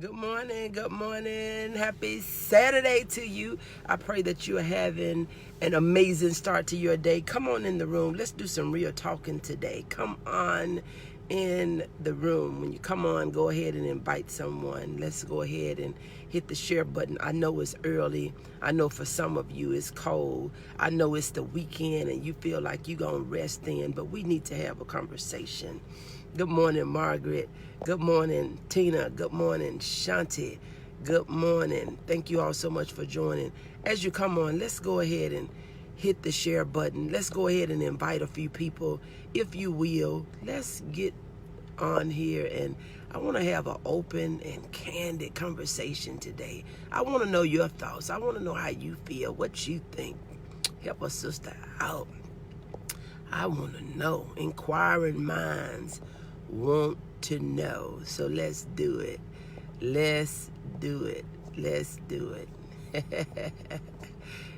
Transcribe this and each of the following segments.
Good morning, good morning. Happy Saturday to you. I pray that you are having an amazing start to your day. Come on in the room. Let's do some real talking today. Come on in the room. When you come on, go ahead and invite someone. Let's go ahead and hit the share button. I know it's early. I know for some of you it's cold. I know it's the weekend and you feel like you're going to rest in, but we need to have a conversation. Good morning, Margaret. Good morning, Tina. Good morning, Shanti. Good morning. Thank you all so much for joining. As you come on, let's go ahead and hit the share button. Let's go ahead and invite a few people, if you will. Let's get on here, and I want to have an open and candid conversation today. I want to know your thoughts. I want to know how you feel, what you think. Help a sister out. I want to know. Inquiring minds want to know. So let's do it. Let's do it. Let's do it.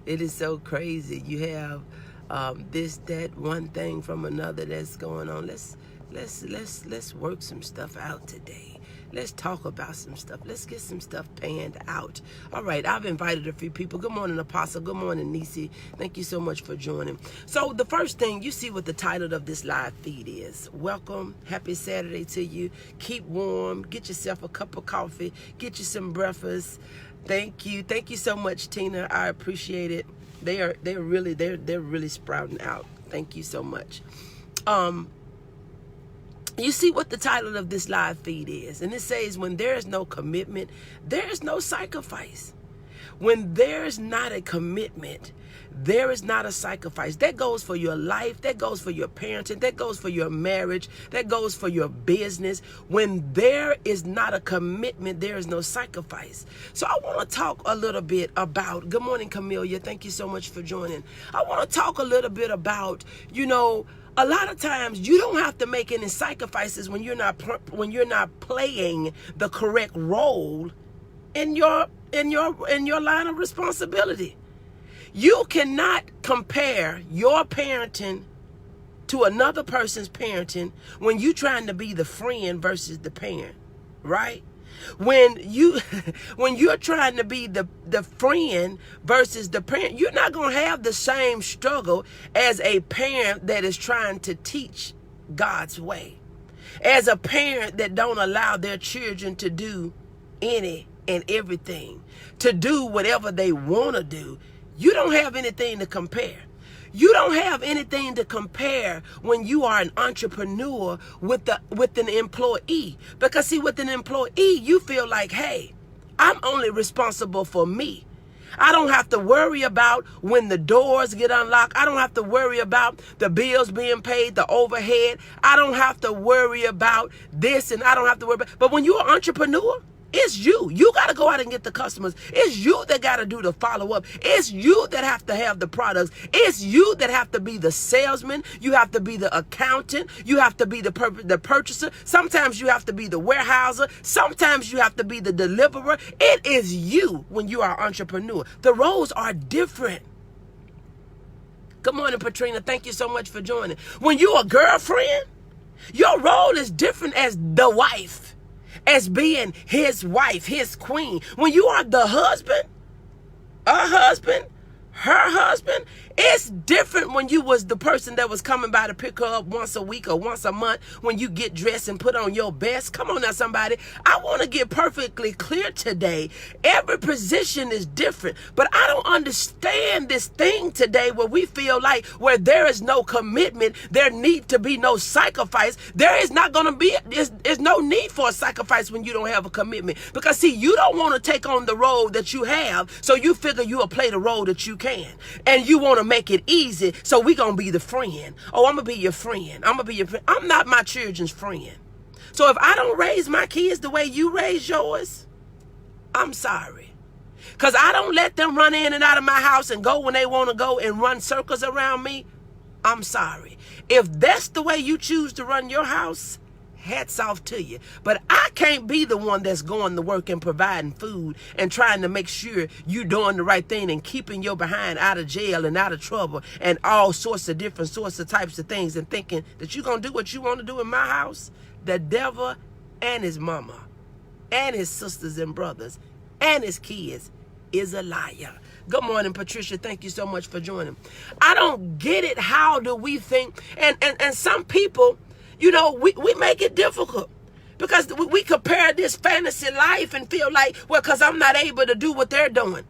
It is so crazy. You have this, that, one thing from another that's going on. Let's work some stuff out today. Let's talk about some stuff. Let's get some stuff panned out. All right, I've invited a few people. Good morning, Apostle. Good morning, Nisi. Thank you so much for joining. So the first thing, you see what the title of this live feed is. Welcome. Happy Saturday to you. Keep warm. Get yourself a cup of coffee. Get you some breakfast. Thank you. Thank you so much, Tina. I appreciate it. They're really sprouting out. Thank you so much. You see what the title of this live feed is. And it says, when there is no commitment, there is no sacrifice. When there is not a commitment, there is not a sacrifice. That goes for your life. That goes for your parenting. That goes for your marriage. That goes for your business. When there is not a commitment, there is no sacrifice. So I want to talk a little bit about, good morning, Camelia. Thank you so much for joining. I want to talk a little bit about, a lot of times you don't have to make any sacrifices when you're not playing the correct role in your line of responsibility. You cannot compare your parenting to another person's parenting when you're trying to be the friend versus the parent, right? When you're trying to be the friend versus the parent, you're not going to have the same struggle as a parent that is trying to teach God's way. As a parent that don't allow their children to do any and everything, to do whatever they want to do, you don't have anything to compare. You don't have anything to compare when you are an entrepreneur with an employee. Because see, with an employee, you feel like, hey, I'm only responsible for me. I don't have to worry about when the doors get unlocked. I don't have to worry about the bills being paid, the overhead. I don't have to worry about this, and I don't have to worry about. But when you're an entrepreneur, it's you. You got to go out and get the customers. It's you that got to do the follow-up. It's you that have to have the products. It's you that have to be the salesman. You have to be the accountant. You have to be the purchaser. Sometimes you have to be the warehouser. Sometimes you have to be the deliverer. It is you when you are an entrepreneur. The roles are different. Good morning, Patrina. Thank you so much for joining. When you're a girlfriend, your role is different as the wife. As being his wife, his queen. When you are the husband, her husband, it's different when you was the person that was coming by to pick her up once a week or once a month when you get dressed and put on your best. Come on now, somebody. I want to get perfectly clear today. Every position is different, but I don't understand this thing today where we feel like where there is no commitment, there need to be no sacrifice. There is not going to be, there's no need for a sacrifice when you don't have a commitment. Because see, you don't want to take on the role that you have, so you figure you will play the role that you can. And you want to make it easy, so we gonna be the friend. Oh, I'm gonna be your friend. I'm gonna be your friend. I'm not my children's friend. So if I don't raise my kids the way you raise yours, I'm sorry. Because I don't let them run in and out of my house and go when they want to go and run circles around me. I'm sorry. If that's the way you choose to run your house, hats off to you. But I can't be the one that's going to work and providing food and trying to make sure you doing the right thing and keeping your behind out of jail and out of trouble and all sorts of different sorts of types of things and thinking that you're going to do what you want to do in my house. The devil and his mama and his sisters and brothers and his kids is a liar. Good morning, Patricia. Thank you so much for joining. I don't get it. How do we think? And some people, you know, we make it difficult because we compare this fantasy life and feel like, well, because I'm not able to do what they're doing.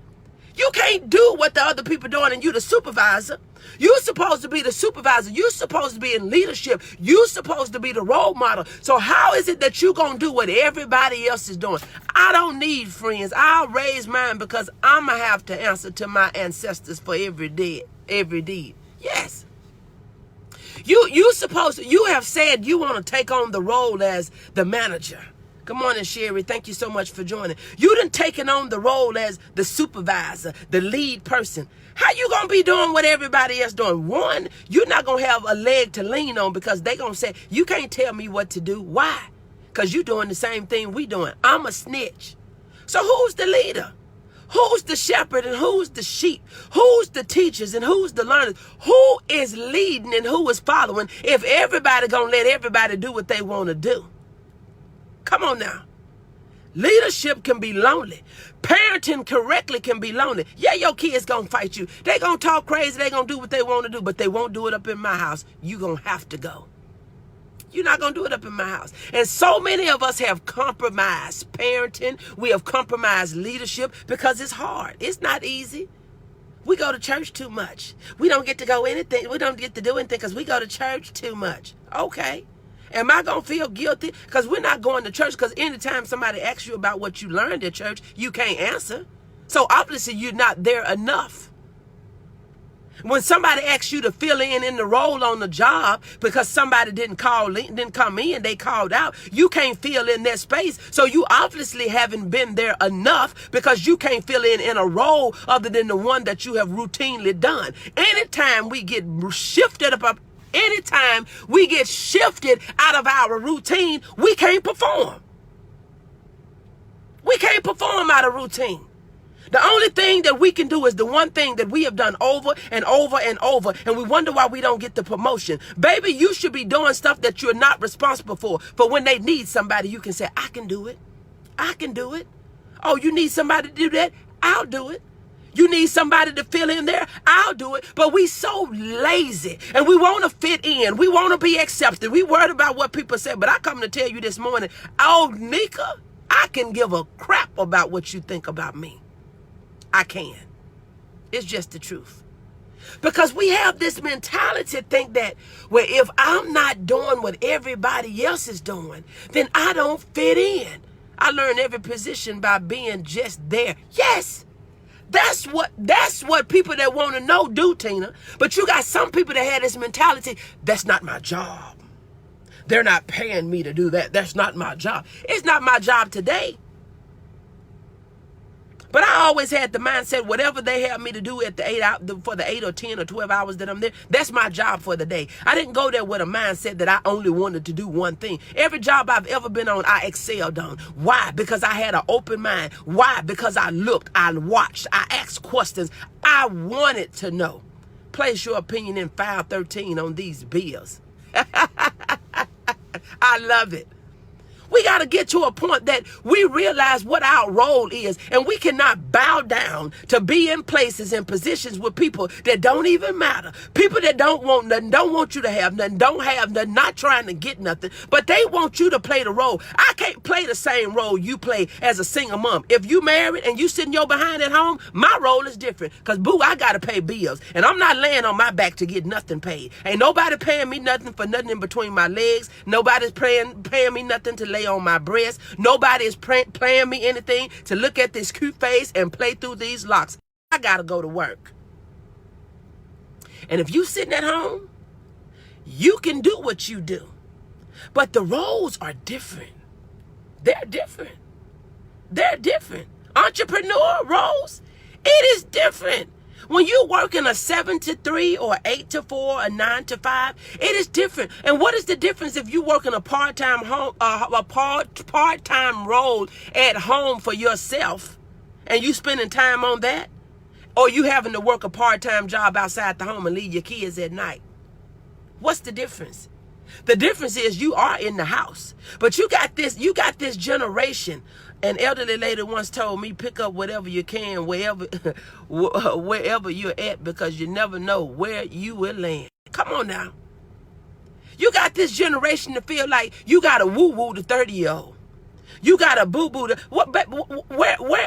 You can't do what the other people doing and you the supervisor. You're supposed to be the supervisor. You're supposed to be in leadership. You're supposed to be the role model. So how is it that you're going to do what everybody else is doing? I don't need friends. I'll raise mine because I'm going to have to answer to my ancestors for every deed. Yes. You have said you want to take on the role as the manager. Good morning, Sherry. Thank you so much for joining. You done taken on the role as the supervisor, the lead person. How you going to be doing what everybody else doing? One, you're not going to have a leg to lean on because they going to say, you can't tell me what to do. Why? Because you doing the same thing we doing. I'm a snitch. So who's the leader? Who's the shepherd and who's the sheep? Who's the teachers and who's the learners? Who is leading and who is following if everybody going to let everybody do what they want to do? Come on now. Leadership can be lonely. Parenting correctly can be lonely. Yeah, your kids gonna fight you. They gonna talk crazy. They gonna do what they want to do, but they won't do it up in my house. You gonna have to go. You're not gonna do it up in my house. And so many of us have compromised parenting. We have compromised leadership because it's hard. It's not easy. We go to church too much. We don't get to go anything. We don't get to do anything because we go to church too much. Okay. Am I going to feel guilty? Because we're not going to church because anytime somebody asks you about what you learned at church, you can't answer. So obviously you're not there enough. When somebody asks you to fill in the role on the job because somebody didn't come in, they called out, you can't fill in that space. So you obviously haven't been there enough because you can't fill in a role other than the one that you have routinely done. Anytime we get shifted up, anytime we get shifted out of our routine, we can't perform. We can't perform out of routine. The only thing that we can do is the one thing that we have done over and over and over, and we wonder why we don't get the promotion. Baby, you should be doing stuff that you're not responsible for. For when they need somebody, you can say, I can do it. I can do it. Oh, you need somebody to do that? I'll do it. You need somebody to fill in there? I'll do it. But we so lazy and we want to fit in. We want to be accepted. We worried about what people say. But I come to tell you this morning, Onika, I can give a crap about what you think about me. I can. It's just the truth. Because we have this mentality to think that, well, if I'm not doing what everybody else is doing, then I don't fit in. I learned every position by being just there. Yes. That's what people that want to know do, Tina. But you got some people that have this mentality, that's not my job. They're not paying me to do that. That's not my job. It's not my job today. But I always had the mindset, whatever they have me to do at for the 8 or 10 or 12 hours that I'm there, that's my job for the day. I didn't go there with a mindset that I only wanted to do one thing. Every job I've ever been on, I excelled on. Why? Because I had an open mind. Why? Because I looked, I watched, I asked questions. I wanted to know. Place your opinion in file 13 on these bills. I love it. We got to get to a point that we realize what our role is, and we cannot bow down to be in places and positions with people that don't even matter. People that don't want nothing, don't want you to have nothing, don't have nothing, not trying to get nothing, but they want you to play the role. I can't play the same role you play as a single mom. If you married and you sitting your behind at home, my role is different because, boo, I got to pay bills, and I'm not laying on my back to get nothing paid. Ain't nobody paying me nothing for nothing in between my legs. Nobody's paying me nothing to lay on my breast. Nobody is paying me anything to look at this cute face and play through these locks. I gotta go to work. And if you sitting at home, you can do what you do. But the roles are different. They're different. They're different. Entrepreneur roles, it is different. When you work in a 7 to 3 or 8 to 4 or 9 to 5, it is different. And what is the difference if you work in a part-time role at home for yourself and you spending time on that, or you having to work a part-time job outside the home and leave your kids at night? What's the difference? The difference is you are in the house, but you got this generation An elderly lady once told me, pick up whatever you can, wherever you're at, because you never know where you will land. Come on now. You got this generation to feel like you got to woo-woo the 30-year-old. You got to boo-boo.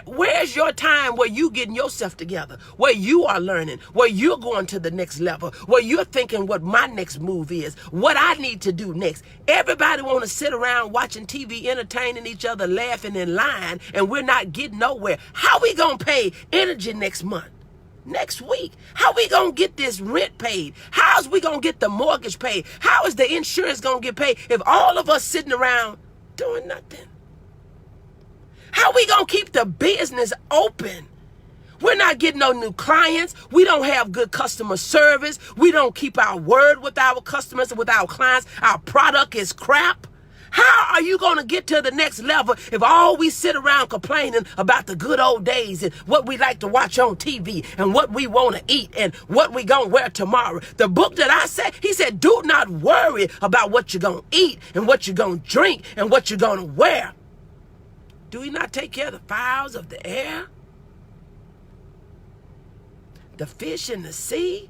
Where's your time where you getting yourself together, where you are learning, where you're going to the next level, where you're thinking what my next move is, what I need to do next? Everybody want to sit around watching TV, entertaining each other, laughing and lying, and we're not getting nowhere. How we going to pay energy next month? Next week? How we gonna get this rent paid? How's we gonna get the mortgage paid? How is the insurance gonna get paid if all of us sitting around doing nothing? How we gonna keep the business open? We're not getting no new clients. We don't have good customer service. We don't keep our word with our customers and with our clients. Our product is crap. How are you going to get to the next level if all we sit around complaining about the good old days and what we like to watch on TV and what we want to eat and what we going to wear tomorrow? The book that I said, he said, do not worry about what you're going to eat and what you're going to drink and what you're going to wear. Do we not take care of the fowls of the air? The fish in the sea?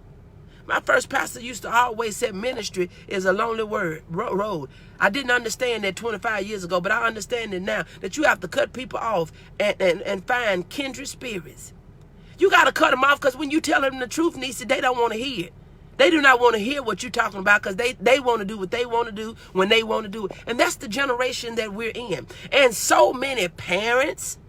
My first pastor used to always say ministry is a lonely road. I didn't understand that 25 years ago, but I understand it now, that you have to cut people off and find kindred spirits. You got to cut them off, because when you tell them the truth, Nisa, they don't want to hear it. They do not want to hear what you're talking about, because they want to do what they want to do when they want to do it. And that's the generation that we're in. And so many parents,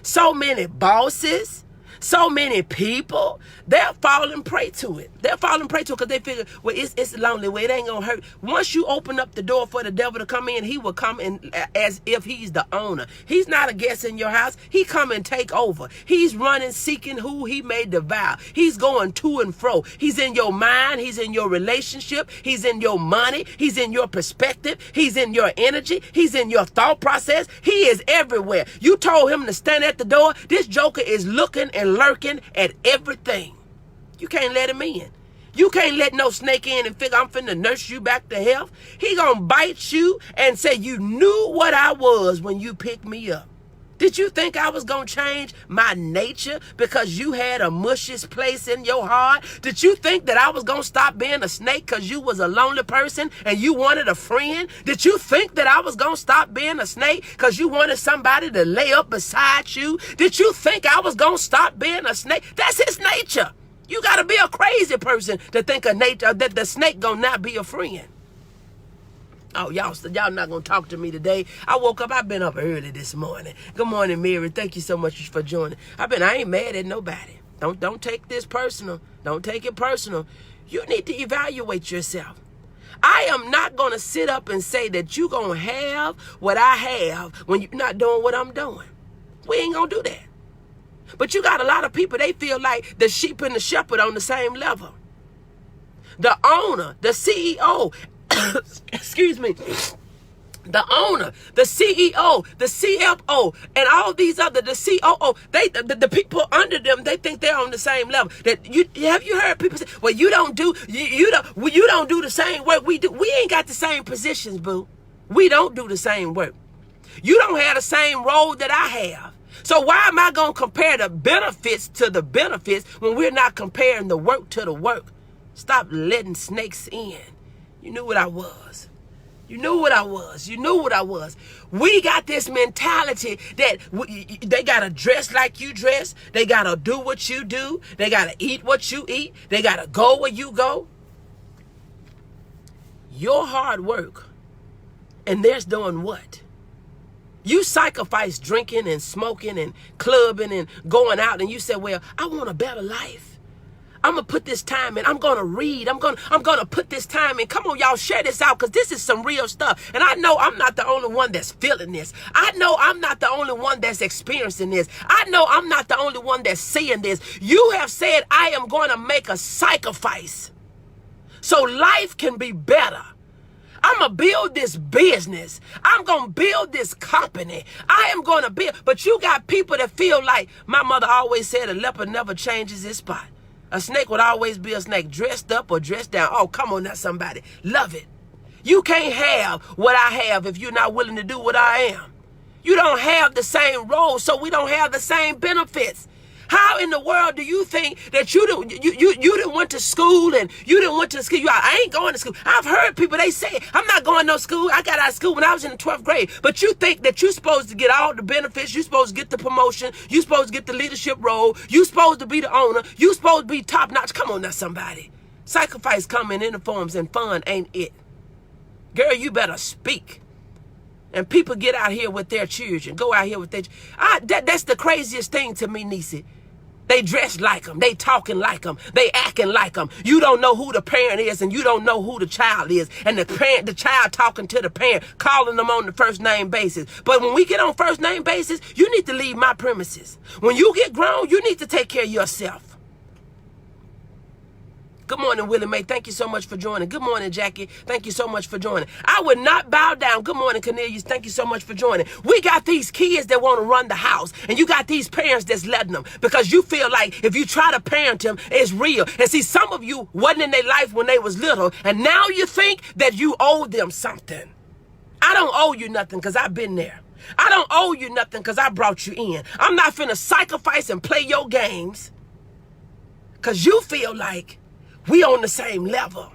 so many bosses, so many people, they're falling prey to it. They're falling prey to it because they figure, well, it's lonely. Well, it ain't going to hurt. Once you open up the door for the devil to come in, he will come in as if he's the owner. He's not a guest in your house. He come and take over. He's running, seeking who he may devour. He's going to and fro. He's in your mind. He's in your relationship. He's in your money. He's in your perspective. He's in your energy. He's in your thought process. He is everywhere. You told him to stand at the door. This joker is looking and lurking at everything. You can't let him in. You can't let no snake in and figure I'm finna nurse you back to health. He gonna bite you and say, you knew what I was when you picked me up. Did you think I was gonna change my nature because you had a mushiest place in your heart? Did you think that I was gonna stop being a snake because you was a lonely person and you wanted a friend? Did you think that I was gonna stop being a snake because you wanted somebody to lay up beside you? Did you think I was gonna stop being a snake? That's his nature. You gotta be a crazy person to think that the snake gonna not be a friend. Oh, y'all not going to talk to me today. I woke up. I've been up early this morning. Good morning, Mary. Thank you so much for joining. I ain't mad at nobody. Don't take this personal. Don't take it personal. You need to evaluate yourself. I am not going to sit up and say that you're going to have what I have when you're not doing what I'm doing. We ain't going to do that. But you got a lot of people, they feel like the sheep and the shepherd on the same level. The owner, the CEO, excuse me, the owner, the CEO, the CFO, and all these other, the COO, the people under them, they think they're on the same level. Have you heard people say, well, you don't do the same work we do. We ain't got the same positions, boo. We don't do the same work. You don't have the same role that I have. So why am I going to compare the benefits to the benefits when we're not comparing the work to the work? Stop letting snakes in. You knew what I was. You knew what I was. You knew what I was. We got this mentality that they got to dress like you dress. They got to do what you do. They got to eat what you eat. They got to go where you go. Your hard work and theirs doing what? You sacrifice drinking and smoking and clubbing and going out, and you say, well, I want a better life. I'm going to put this time in. I'm going to read. I'm going to put this time in. Come on, y'all, share this out, because this is some real stuff. And I know I'm not the only one that's feeling this. I know I'm not the only one that's experiencing this. I know I'm not the only one that's seeing this. You have said, I am going to make a sacrifice so life can be better. I'm going to build this business. I'm going to build this company. I am going to build. But you got people that feel like, my mother always said, a leopard never changes his spot. A snake would always be a snake, dressed up or dressed down. Oh, come on now, somebody. Love it. You can't have what I have if you're not willing to do what I am. You don't have the same role, so we don't have the same benefits. How in the world do you think that you didn't went to school and you didn't went to school? I ain't going to school. I've heard people, they say, I'm not going to no school. I got out of school when I was in the 12th grade. But you think that you're supposed to get all the benefits. You're supposed to get the promotion. You're supposed to get the leadership role. You're supposed to be the owner. You're supposed to be top notch. Come on now, somebody. Sacrifice come in uniforms and fun ain't it. Girl, you better speak. And people get out here with their children. Go out here with their... That's the craziest thing to me, Niecy. They dress like them. They talking like them. They acting like them. You don't know who the parent is and you don't know who the child is. And the child talking to the parent, calling them on the first name basis. But when we get on first name basis, you need to leave my premises. When you get grown, you need to take care of yourself. Good morning, Willie Mae. Thank you so much for joining. Good morning, Jackie. Thank you so much for joining. I would not bow down. Good morning, Cornelius. Thank you so much for joining. We got these kids that want to run the house, and you got these parents that's letting them because you feel like if you try to parent them, it's real. And see, some of you wasn't in their life when they was little, and now you think that you owe them something. I don't owe you nothing because I've been there. I don't owe you nothing because I brought you in. I'm not finna sacrifice and play your games because you feel like we on the same level.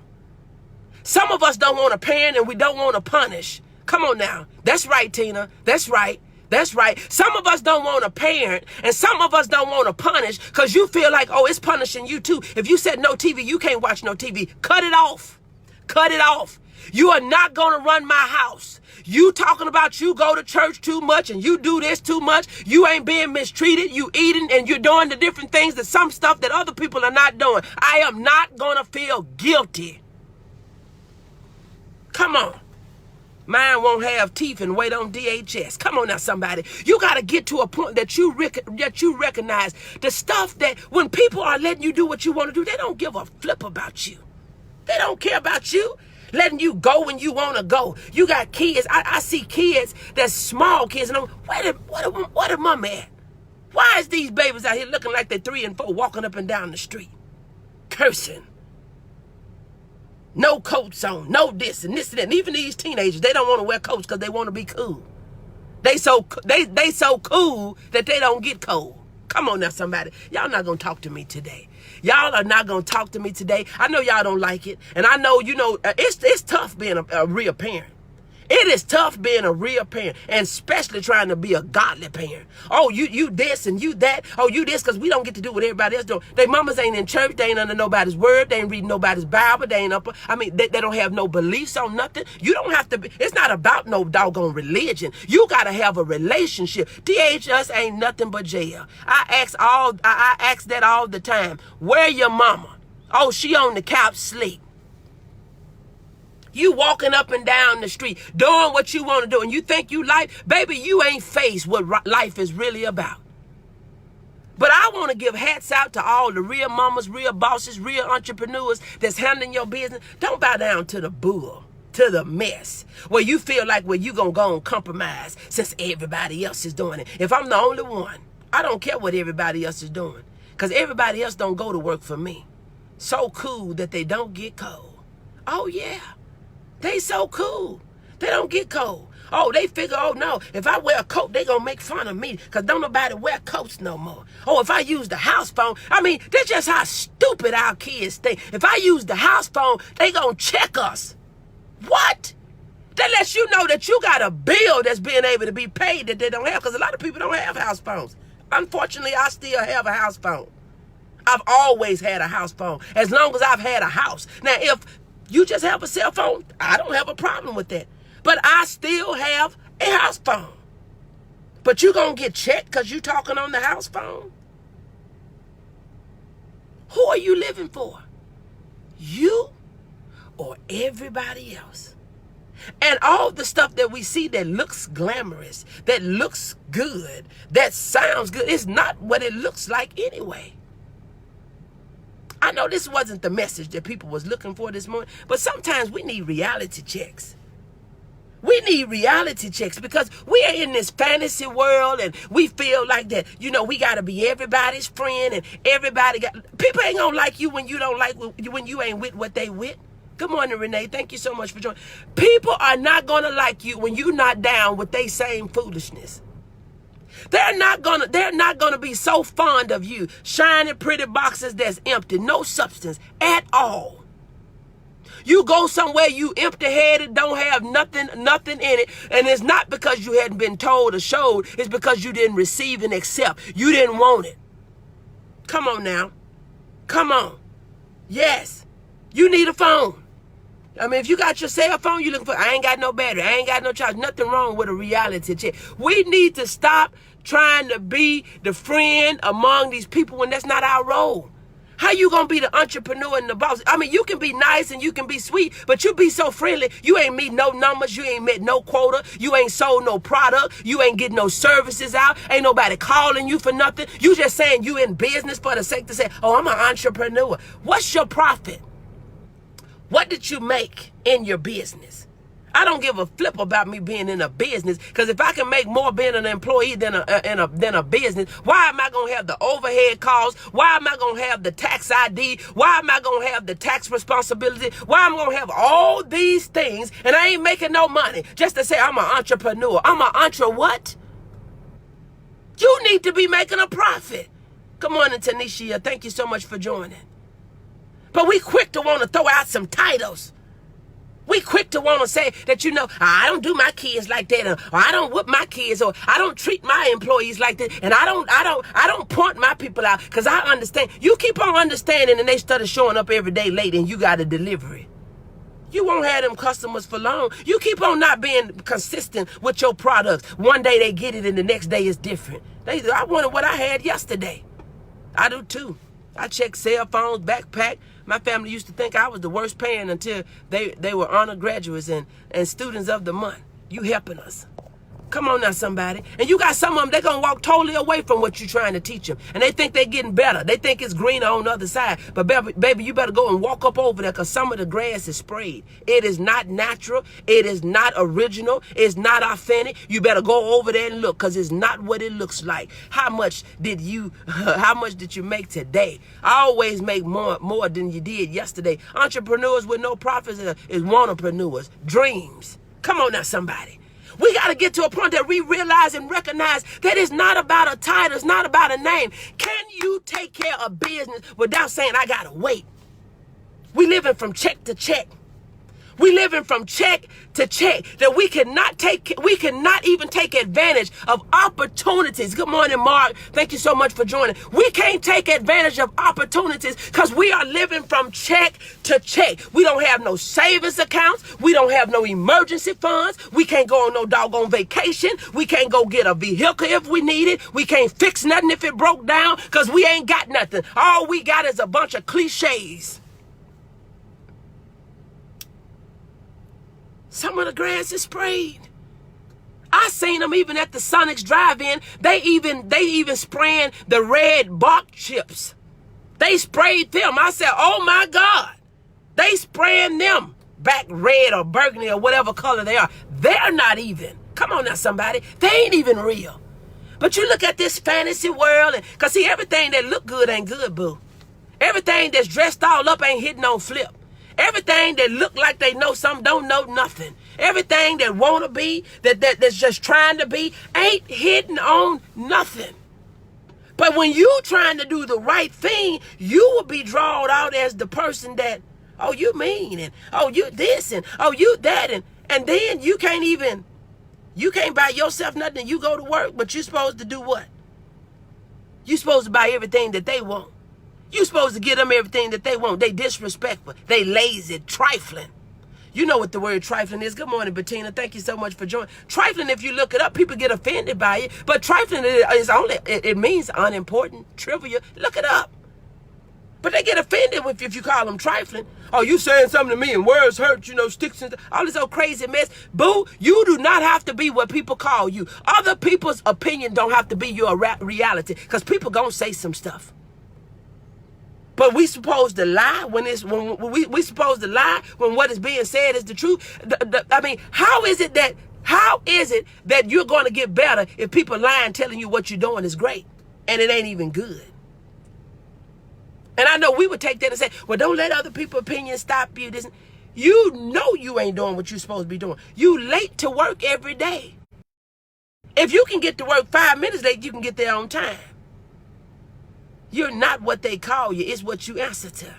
Some of us don't want to parent and we don't want to punish. Come on now. That's right, Tina. That's right. That's right. Some of us don't want to parent and some of us don't want to punish because you feel like, oh, it's punishing you too. If you said no TV, you can't watch no TV. Cut it off. Cut it off. You are not going to run my house. You talking about you go to church too much and you do this too much. You ain't being mistreated. You eating and you're doing the different things that some stuff that other people are not doing. I am not going to feel guilty. Come on. Mine won't have teeth and wait on DHS. Come on now, somebody. You got to get to a point that you recognize the stuff that when people are letting you do what you want to do, they don't give a flip about you. They don't care about you. Letting you go when you want to go. You got kids. I see kids that's small kids. And I'm, where the mama at? Why is these babies out here looking like they're 3 and 4 walking up and down the street? Cursing. No coats on. No this and this and that. And even these teenagers, they don't want to wear coats because they want to be cool. They so cool that they don't get cold. Come on now, somebody. Y'all not going to talk to me today. Y'all are not going to talk to me today. I know y'all don't like it. And I know, it's tough being a real parent. It is tough being a real parent, and especially trying to be a godly parent. Oh, you this and you that. Oh, you this because we don't get to do what everybody else do. They mamas ain't in church. They ain't under nobody's word. They ain't reading nobody's Bible. They ain't up. They don't have no beliefs on nothing. You don't have to be. It's not about no doggone religion. You got to have a relationship. DHS ain't nothing but jail. I ask that all the time. Where your mama? Oh, she on the couch sleep. You walking up and down the street, doing what you want to do, and you think you like, baby, you ain't faced what life is really about. But I want to give hats out to all the real mamas, real bosses, real entrepreneurs that's handling your business. Don't bow down to the bull, to the mess, where you feel like, well, you going to go and compromise since everybody else is doing it. If I'm the only one, I don't care what everybody else is doing, because everybody else don't go to work for me. So cool that they don't get cold. Oh, yeah. They so cool. They don't get cold. Oh, they figure, oh, no, if I wear a coat, they going to make fun of me because don't nobody wear coats no more. Oh, if I use the house phone, that's just how stupid our kids think. If I use the house phone, they going to check us. What? That lets you know that you got a bill that's being able to be paid that they don't have because a lot of people don't have house phones. Unfortunately, I still have a house phone. I've always had a house phone as long as I've had a house. Now, if you just have a cell phone, I don't have a problem with that. But I still have a house phone. But you going to get checked because you talking on the house phone? Who are you living for? You or everybody else? And all the stuff that we see that looks glamorous, that looks good, that sounds good, it's not what it looks like anyway. I know this wasn't the message that people was looking for this morning, but sometimes we need reality checks. We need reality checks because we are in this fantasy world and we feel like that, we got to be everybody's friend and people ain't going to like you when you don't like, when you ain't with what they with. Good morning, Renee. Thank you so much for joining. People are not going to like you when you're not down with they same foolishness. They're not gonna be so fond of you, shining pretty boxes that's empty, no substance at all. You go somewhere, you empty-headed, don't have nothing in it, and it's not because you hadn't been told or showed, it's because you didn't receive and accept. You didn't want it. Come on now. Come on. Yes. You need a phone. I mean, if you got your cell phone, you looking for, I ain't got no battery, I ain't got no charge. Nothing wrong with a reality check. We need to stop trying to be the friend among these people when that's not our role. How you gonna be the entrepreneur and the boss? I mean, you can be nice and you can be sweet, but you be so friendly. You ain't meet no numbers, you ain't met no quota, you ain't sold no product, you ain't getting no services out, ain't nobody calling you for nothing. You just saying you in business for the sake to say, oh, I'm an entrepreneur. What's your profit? What did you make in your business? I don't give a flip about me being in a business, because if I can make more being an employee than a business, why am I going to have the overhead costs? Why am I going to have the tax ID? Why am I going to have the tax responsibility? Why am I going to have all these things and I ain't making no money just to say I'm an entrepreneur? I'm an entre what? You need to be making a profit. Good morning, Tanisha. Thank you so much for joining. But we quick to want to throw out some titles. We quick to want to say that, you know, I don't do my kids like that, or I don't whip my kids, or I don't treat my employees like that, and I don't point my people out, because I understand. You keep on understanding and they started showing up every day late and you got a delivery. You won't have them customers for long. You keep on not being consistent with your products. One day they get it and the next day it's different. I wanted what I had yesterday. I do too. I check cell phones, backpack. My family used to think I was the worst paying until they were honor graduates and students of the month. You helping us. Come on now, somebody. And you got some of them, they're going to walk totally away from what you're trying to teach them. And they think they're getting better. They think it's greener on the other side. But baby, you better go and walk up over there, because some of the grass is sprayed. It is not natural. It is not original. It's not authentic. You better go over there and look, because it's not what it looks like. How much did you make today? I always make more than you did yesterday. Entrepreneurs with no profits is wantpreneurs. Dreams. Come on now, somebody. We got to get to a point that we realize and recognize that it's not about a title. It's not about a name. Can you take care of business without saying, I got to wait? We living from check to check. We living from check to check, that we cannot even take advantage of opportunities. Good morning, Mark. Thank you so much for joining. We can't take advantage of opportunities because we are living from check to check. We don't have no savings accounts. We don't have no emergency funds. We can't go on no doggone vacation. We can't go get a vehicle if we need it. We can't fix nothing if it broke down, because we ain't got nothing. All we got is a bunch of cliches. Some of the grass is sprayed. I seen them even at the Sonic's drive-in. They even spraying the red bark chips. They sprayed them. I said, oh my God. They spraying them back red or burgundy or whatever color they are. They're not even. Come on now, somebody. They ain't even real. But you look at this fantasy world, and because see, everything that look good ain't good, boo. Everything that's dressed all up ain't hitting on flip. Everything that look like they know something don't know nothing. Everything that want to be, that's just trying to be, ain't hitting on nothing. But when you trying to do the right thing, you will be drawn out as the person that, oh, you mean, and oh, you this, and oh, you that, and then you can't buy yourself nothing. You go to work, but you're supposed to do what? You're supposed to buy everything that they want. You're supposed to give them everything that they want. They disrespectful. They lazy, trifling. You know what the word trifling is. Good morning, Bettina. Thank you so much for joining. Trifling, if you look it up, people get offended by it. But trifling is only, it means unimportant, trivial. Look it up. But they get offended if you call them trifling. Oh, you saying something to me and words hurt, sticks and all this old crazy mess. Boo, you do not have to be what people call you. Other people's opinion don't have to be your reality, because people gonna say some stuff. But we supposed to lie when we supposed to lie when what is being said is the truth. I mean, how is it that you're going to get better if people lying, telling you what you're doing is great and it ain't even good? And I know we would take that and say, well, don't let other people's opinions stop you. You know you ain't doing what you're supposed to be doing. You late to work every day. If you can get to work 5 minutes late, you can get there on time. You're not what they call you. It's what you answer to.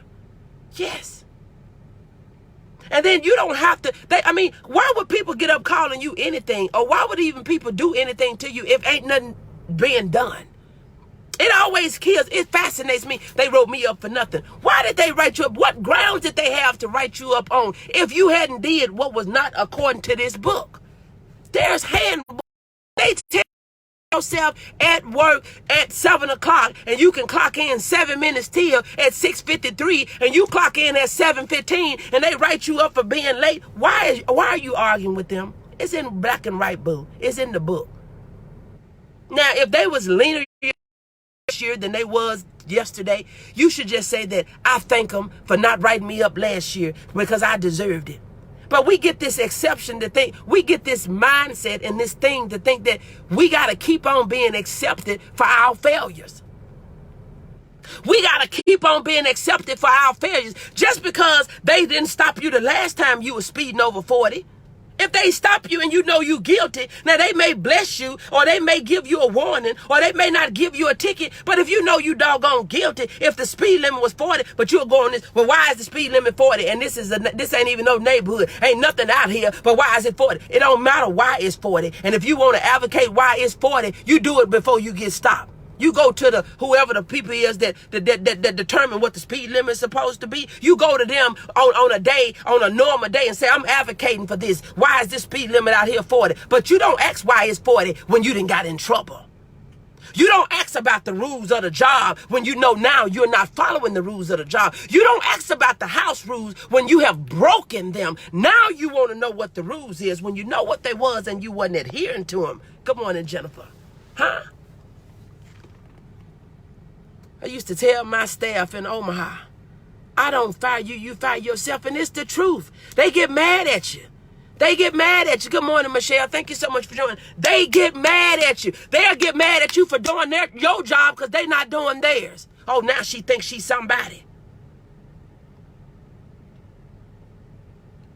Yes. And then you don't have to, why would people get up calling you anything? Or why would even people do anything to you if ain't nothing being done? It always kills, it fascinates me. They wrote me up for nothing. Why did they write you up? What grounds did they have to write you up on if you hadn't did what was not according to this book? There's handbook. They tell yourself at work at 7 o'clock and you can clock in 7 minutes till at 6:53 and you clock in at 7:15 and they write you up for being late. Why are you arguing with them? It's in black and white, boo. It's in the book. Now, if they was leaner year than they was yesterday, you should just say that I thank them for not writing me up last year because I deserved it. But we get this exception to think, we get this mindset and this thing to think that we got to keep on being accepted for our failures. We got to keep on being accepted for our failures just because they didn't stop you the last time you were speeding over 40. If they stop you and you know you guilty, now they may bless you or they may give you a warning or they may not give you a ticket. But if you know you doggone guilty, if the speed limit was 40, but you're going this, well, why is the speed limit 40? And this ain't even no neighborhood. Ain't nothing out here, but why is it 40? It don't matter why it's 40. And if you want to advocate why it's 40, you do it before you get stopped. You go to whoever the people is that determine what the speed limit is supposed to be. You go to them on a normal day and say, I'm advocating for this. Why is this speed limit out here 40? But you don't ask why it's 40 when you done got in trouble. You don't ask about the rules of the job when you know now you're not following the rules of the job. You don't ask about the house rules when you have broken them. Now you want to know what the rules is when you know what they was and you wasn't adhering to them. Good morning, Jennifer. Huh? I used to tell my staff in Omaha, I don't fire you, you fire yourself, and it's the truth. They get mad at you. They get mad at you. Good morning, Michelle. Thank you so much for joining. They get mad at you. They'll get mad at you for doing your job because they're not doing theirs. Oh, now she thinks she's somebody.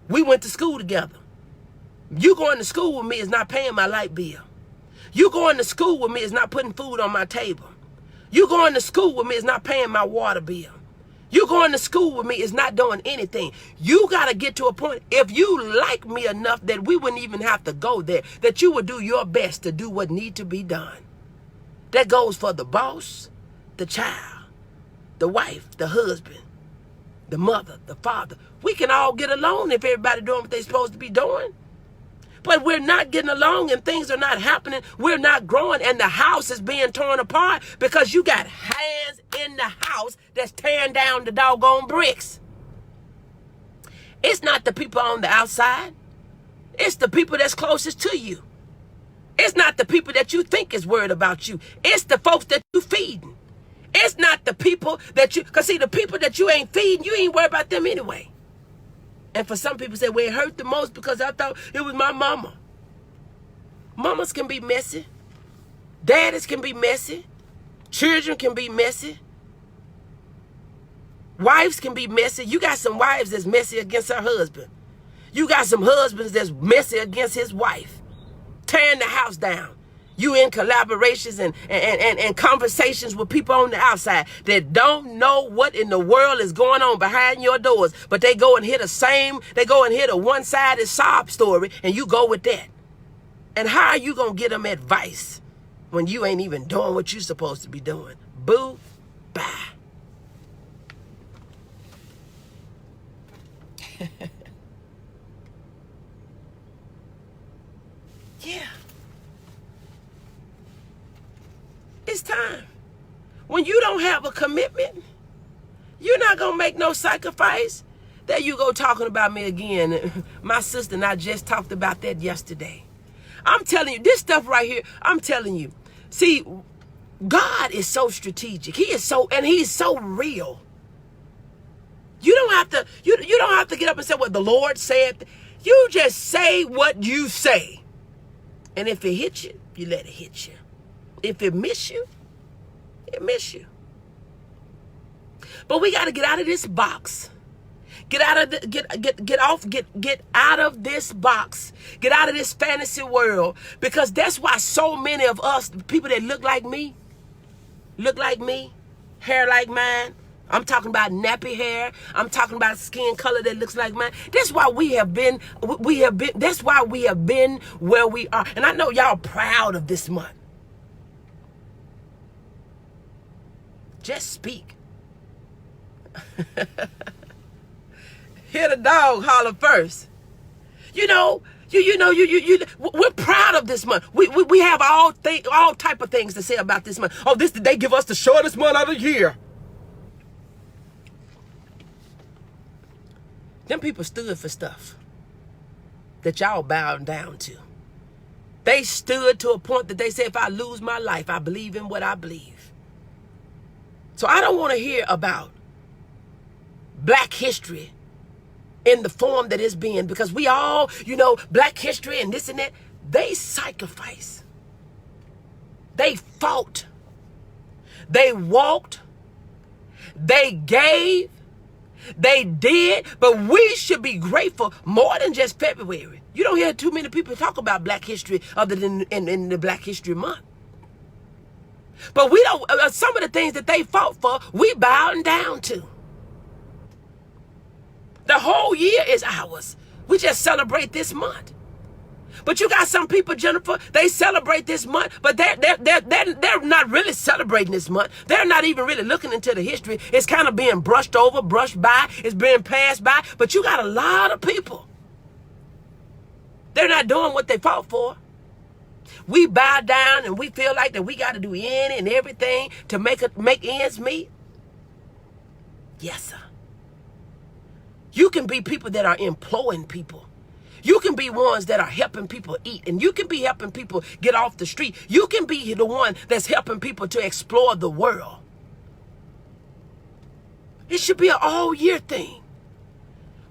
We went to school together. You going to school with me is not paying my light bill. You going to school with me is not putting food on my table. You going to school with me is not paying my water bill. You going to school with me is not doing anything. You got to get to a point, if you like me enough that we wouldn't even have to go there, that you would do your best to do what need to be done. That goes for the boss, the child, the wife, the husband, the mother, the father. We can all get along if everybody doing what they're supposed to be doing. But we're not getting along and things are not happening. We're not growing and the house is being torn apart because you got hands in the house that's tearing down the doggone bricks. It's not the people on the outside. It's the people that's closest to you. It's not the people that you think is worried about you. It's the folks that you feeding. It's not the people that you, because see, the people that you ain't feeding, you ain't worried about them anyway. And for some people say, well, it hurt the most because I thought it was my mama. Mamas can be messy. Daddies can be messy. Children can be messy. Wives can be messy. You got some wives that's messy against her husband. You got some husbands that's messy against his wife. Tearing the house down. You in collaborations and conversations with people on the outside that don't know what in the world is going on behind your doors. But they go and hit a one-sided sob story and you go with that. And how are you going to get them advice when you ain't even doing what you're supposed to be doing? Boo, bye. Yeah. It's time. When you don't have a commitment, you're not going to make no sacrifice. There you go talking about me again. My sister and I just talked about that yesterday. I'm telling you, this stuff right here, I'm telling you. See, God is so strategic. He's so real. You don't have to get up and say what the Lord said. You just say what you say. And if it hits you, you let it hit you. If it miss you, it miss you. But we got to get out of this box Get out of the, get out of this box. Get out of this fantasy world. Because that's why so many of us, people that look like me, hair like mine. I'm talking about nappy hair. I'm talking about skin color that looks like mine. That's why that's why we have been where we are. And I know y'all proud of this month. Just speak. Hear the dog holler first. You know, we're proud of this month. We have all type of things to say about this month. Oh, they give us the shortest month of the year. Them people stood for stuff that y'all bowed down to. They stood to a point that they said, if I lose my life, I believe in what I believe. So I don't want to hear about Black history in the form that it's being, because we all, Black history and this and that. They sacrificed. They fought. They walked. They gave. They did. But we should be grateful more than just February. You don't hear too many people talk about Black history other than in the Black History Month. But we don't, some of the things that they fought for, we bowing down to. The whole year is ours. We just celebrate this month. But you got some people, Jennifer, they celebrate this month, but they're not really celebrating this month. They're not even really looking into the history. It's kind of being brushed over, brushed by. It's being passed by. But you got a lot of people. They're not doing what they fought for. We bow down and we feel like that we got to do any and everything to make ends meet. Yes, sir. You can be people that are employing people. You can be ones that are helping people eat, and you can be helping people get off the street. You can be the one that's helping people to explore the world. It should be an all year thing.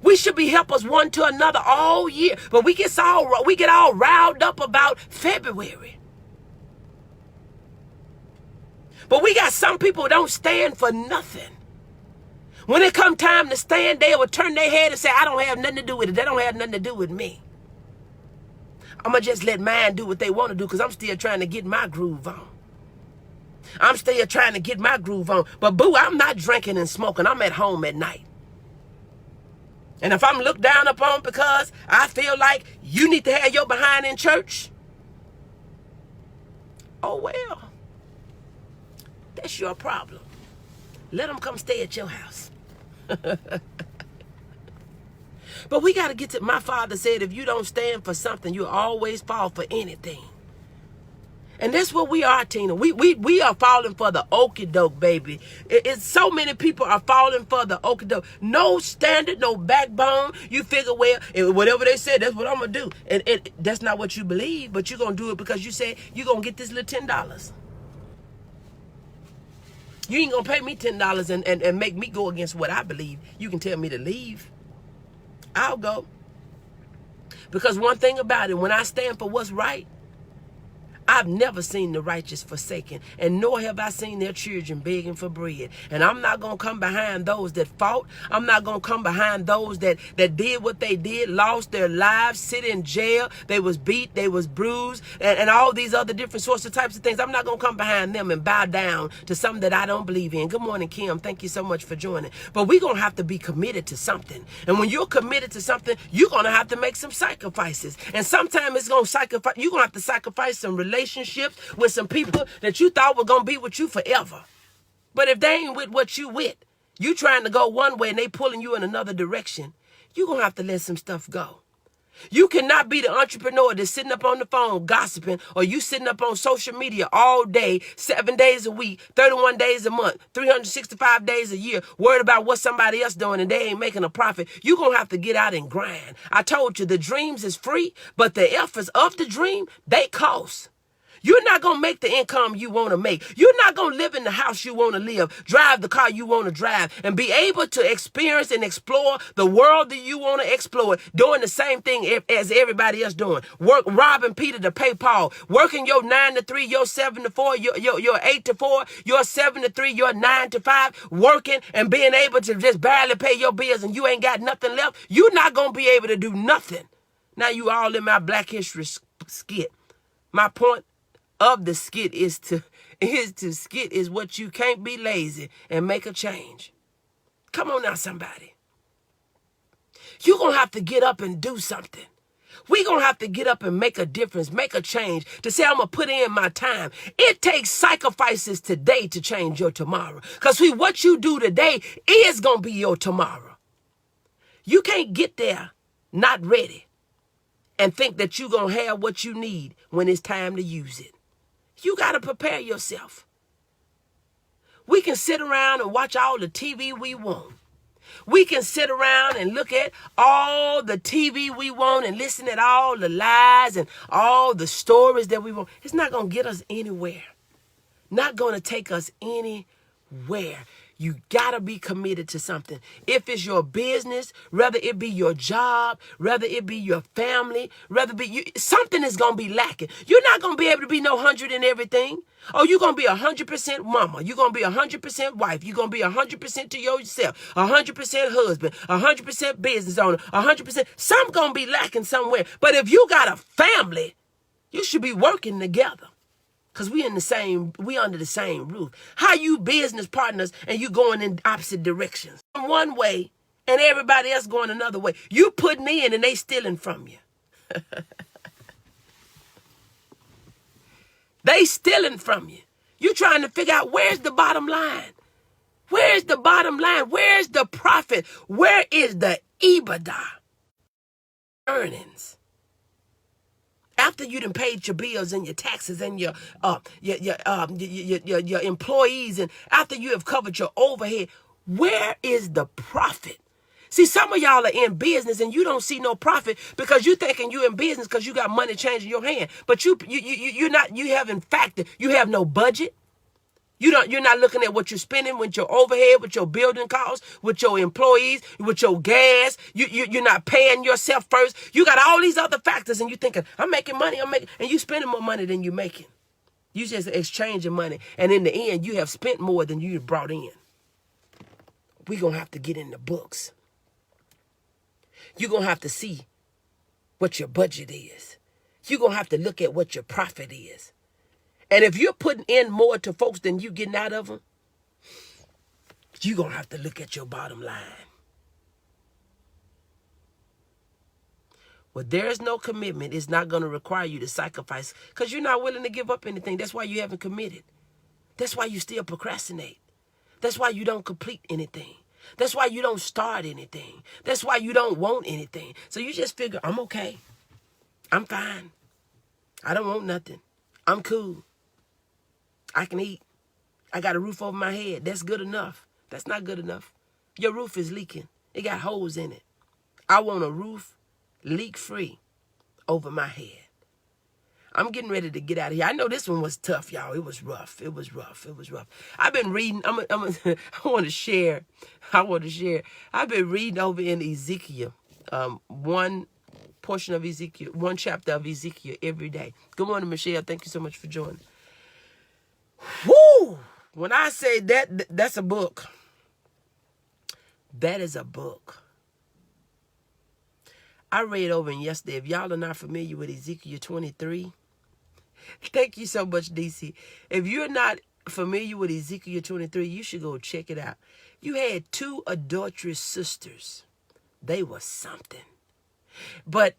We should be helpers one to another all year, but we get all riled up about February. But we got some people who don't stand for nothing. When it come time to stand, they will turn their head and say, I don't have nothing to do with it. They don't have nothing to do with me. I'm going to just let mine do what they want to do, because I'm still trying to get my groove on. I'm still trying to get my groove on. But boo, I'm not drinking and smoking. I'm at home at night. And if I'm looked down upon because I feel like you need to have your behind in church, oh well, that's your problem. Let them come stay at your house. But we got to get to, my father said, if you don't stand for something, you always fall for anything. And that's what we are, Tina. We are falling for the Okey Doke, baby. It's so many people are falling for the Okey Doke. No standard, no backbone. You figure, well, whatever they said, that's what I'm going to do. And that's not what you believe, but you're going to do it because you said you're going to get this little $10. You ain't going to pay me $10 and make me go against what I believe. You can tell me to leave. I'll go. Because one thing about it, when I stand for what's right, I've never seen the righteous forsaken, and nor have I seen their children begging for bread. And I'm not going to come behind those that fought. I'm not going to come behind those that did what they did, lost their lives, sit in jail. They was beat, they was bruised, and all these other different sorts of types of things. I'm not going to come behind them and bow down to something that I don't believe in. Good morning, Kim. Thank you so much for joining. But we're going to have to be committed to something. And when you're committed to something, you're going to have to make some sacrifices. And sometimes it's going to sacrifice. You're going to have to sacrifice some relationships with some people that you thought were going to be with you forever. But if they ain't with what you with, you trying to go one way and they pulling you in another direction, you're going to have to let some stuff go. You cannot be the entrepreneur that's sitting up on the phone gossiping, or you sitting up on social media all day, 7 days a week, 31 days a month, 365 days a year, worried about what somebody else doing and they ain't making a profit. You're going to have to get out and grind. I told you the dreams is free, but the efforts of the dream, they cost. You're not going to make the income you want to make. You're not going to live in the house you want to live, drive the car you want to drive, and be able to experience and explore the world that you want to explore, doing the same thing as everybody else doing. Work, robbing Peter to pay Paul, working your 9 to 3, your 7 to 4, your 8 to 4, your 7 to 3, your 9 to 5, working and being able to just barely pay your bills and you ain't got nothing left. You're not going to be able to do nothing. Now you all in my Black History skit. My point of the skit is what you can't be lazy and make a change. Come on now, somebody. You're going to have to get up and do something. We're going to have to get up and make a difference, make a change, to say I'm going to put in my time. It takes sacrifices today to change your tomorrow. Because what you do today is going to be your tomorrow. You can't get there not ready and think that you're going to have what you need when it's time to use it. You got to prepare yourself. We can sit around and watch all the TV we want. We can sit around and look at all the TV we want and listen at all the lies and all the stories that we want. It's not going to get us anywhere. Not going to take us anywhere. You got to be committed to something. If it's your business, whether it be your job, whether it be your family, whether it be you, something is going to be lacking. You're not going to be able to be no 100 in everything. Oh, you're going to be 100% mama. You're going to be 100% wife. You're going to be 100% to yourself, 100% husband, 100% business owner, 100%. Something's going to be lacking somewhere. But if you got a family, you should be working together. Because we under the same roof. How you business partners and you going in opposite directions? One way and everybody else going another way. You putting in and they stealing from you. They stealing from you. You trying to figure out where's the bottom line? Where's the bottom line? Where's the profit? Where is the EBITDA? Earnings. After you done paid your bills and your taxes and your employees, and after you have covered your overhead, where is the profit? See, some of y'all are in business and you don't see no profit because you thinking you in business because you got money changing your hand. But you haven't factored. You have no budget. You're not looking at what you're spending with your overhead, with your building costs, with your employees, with your gas. You're not paying yourself first. You got all these other factors and you're thinking, I'm making money, and you spending more money than you're making. You just exchanging money. And in the end, you have spent more than you brought in. We're going to have to get in the books. You're going to have to see what your budget is. You're going to have to look at what your profit is. And if you're putting in more to folks than you getting out of them, you're going to have to look at your bottom line. Well, there's no commitment. It's not going to require you to sacrifice because you're not willing to give up anything. That's why you haven't committed. That's why you still procrastinate. That's why you don't complete anything. That's why you don't start anything. That's why you don't want anything. So you just figure, I'm okay. I'm fine. I don't want nothing. I'm cool. I can eat. I got a roof over my head. That's good enough. That's not good enough. Your roof is leaking. It got holes in it. I want a roof leak-free over my head. I'm getting ready to get out of here. I know this one was tough, y'all. It was rough. It was rough. It was rough. I've been reading. I want to share. I've been reading over in Ezekiel, one portion of Ezekiel, one chapter of Ezekiel every day. Good morning, Michelle. Thank you so much for joining. Woo! When I say that, that's a book. That is a book. I read over in yesterday. If y'all are not familiar with Ezekiel 23, thank you so much, DC. If you're not familiar with Ezekiel 23, you should go check it out. You had 2 adulterous sisters. They were something. But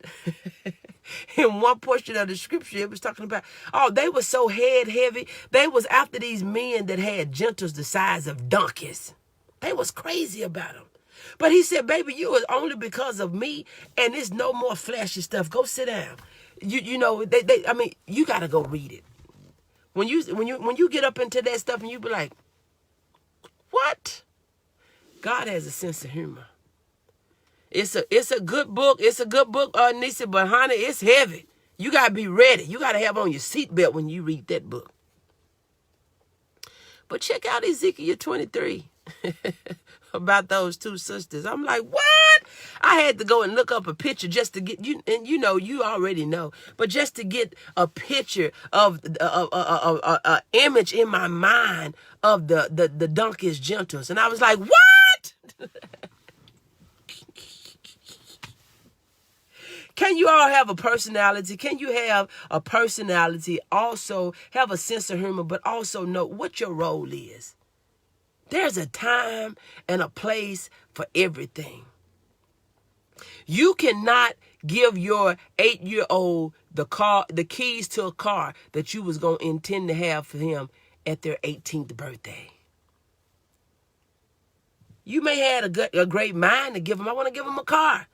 in one portion of the scripture, it was talking about, they were so head heavy. They was after these men that had gentles the size of donkeys. They was crazy about them. But he said, baby, you was only because of me, and there's no more flashy stuff. Go sit down. You got to go read it. When you get up into that stuff and you be like, what? God has a sense of humor. It's a good book. It's a good book, Nisa, but honey, it's heavy. You got to be ready. You got to have on your seatbelt when you read that book. But check out Ezekiel 23 about those two sisters. I'm like, what? I had to go and look up a picture just to get you, and you already know, but just to get a picture of a image in my mind of the donkey's gentles, and I was like, what? Can you all have a personality? Can you have a personality, also have a sense of humor, but also know what your role is? There's a time and a place for everything. You cannot give your 8-year-old the keys to a car that you was going to intend to have for him at their 18th birthday. You may have a great mind to give him. I want to give him a car.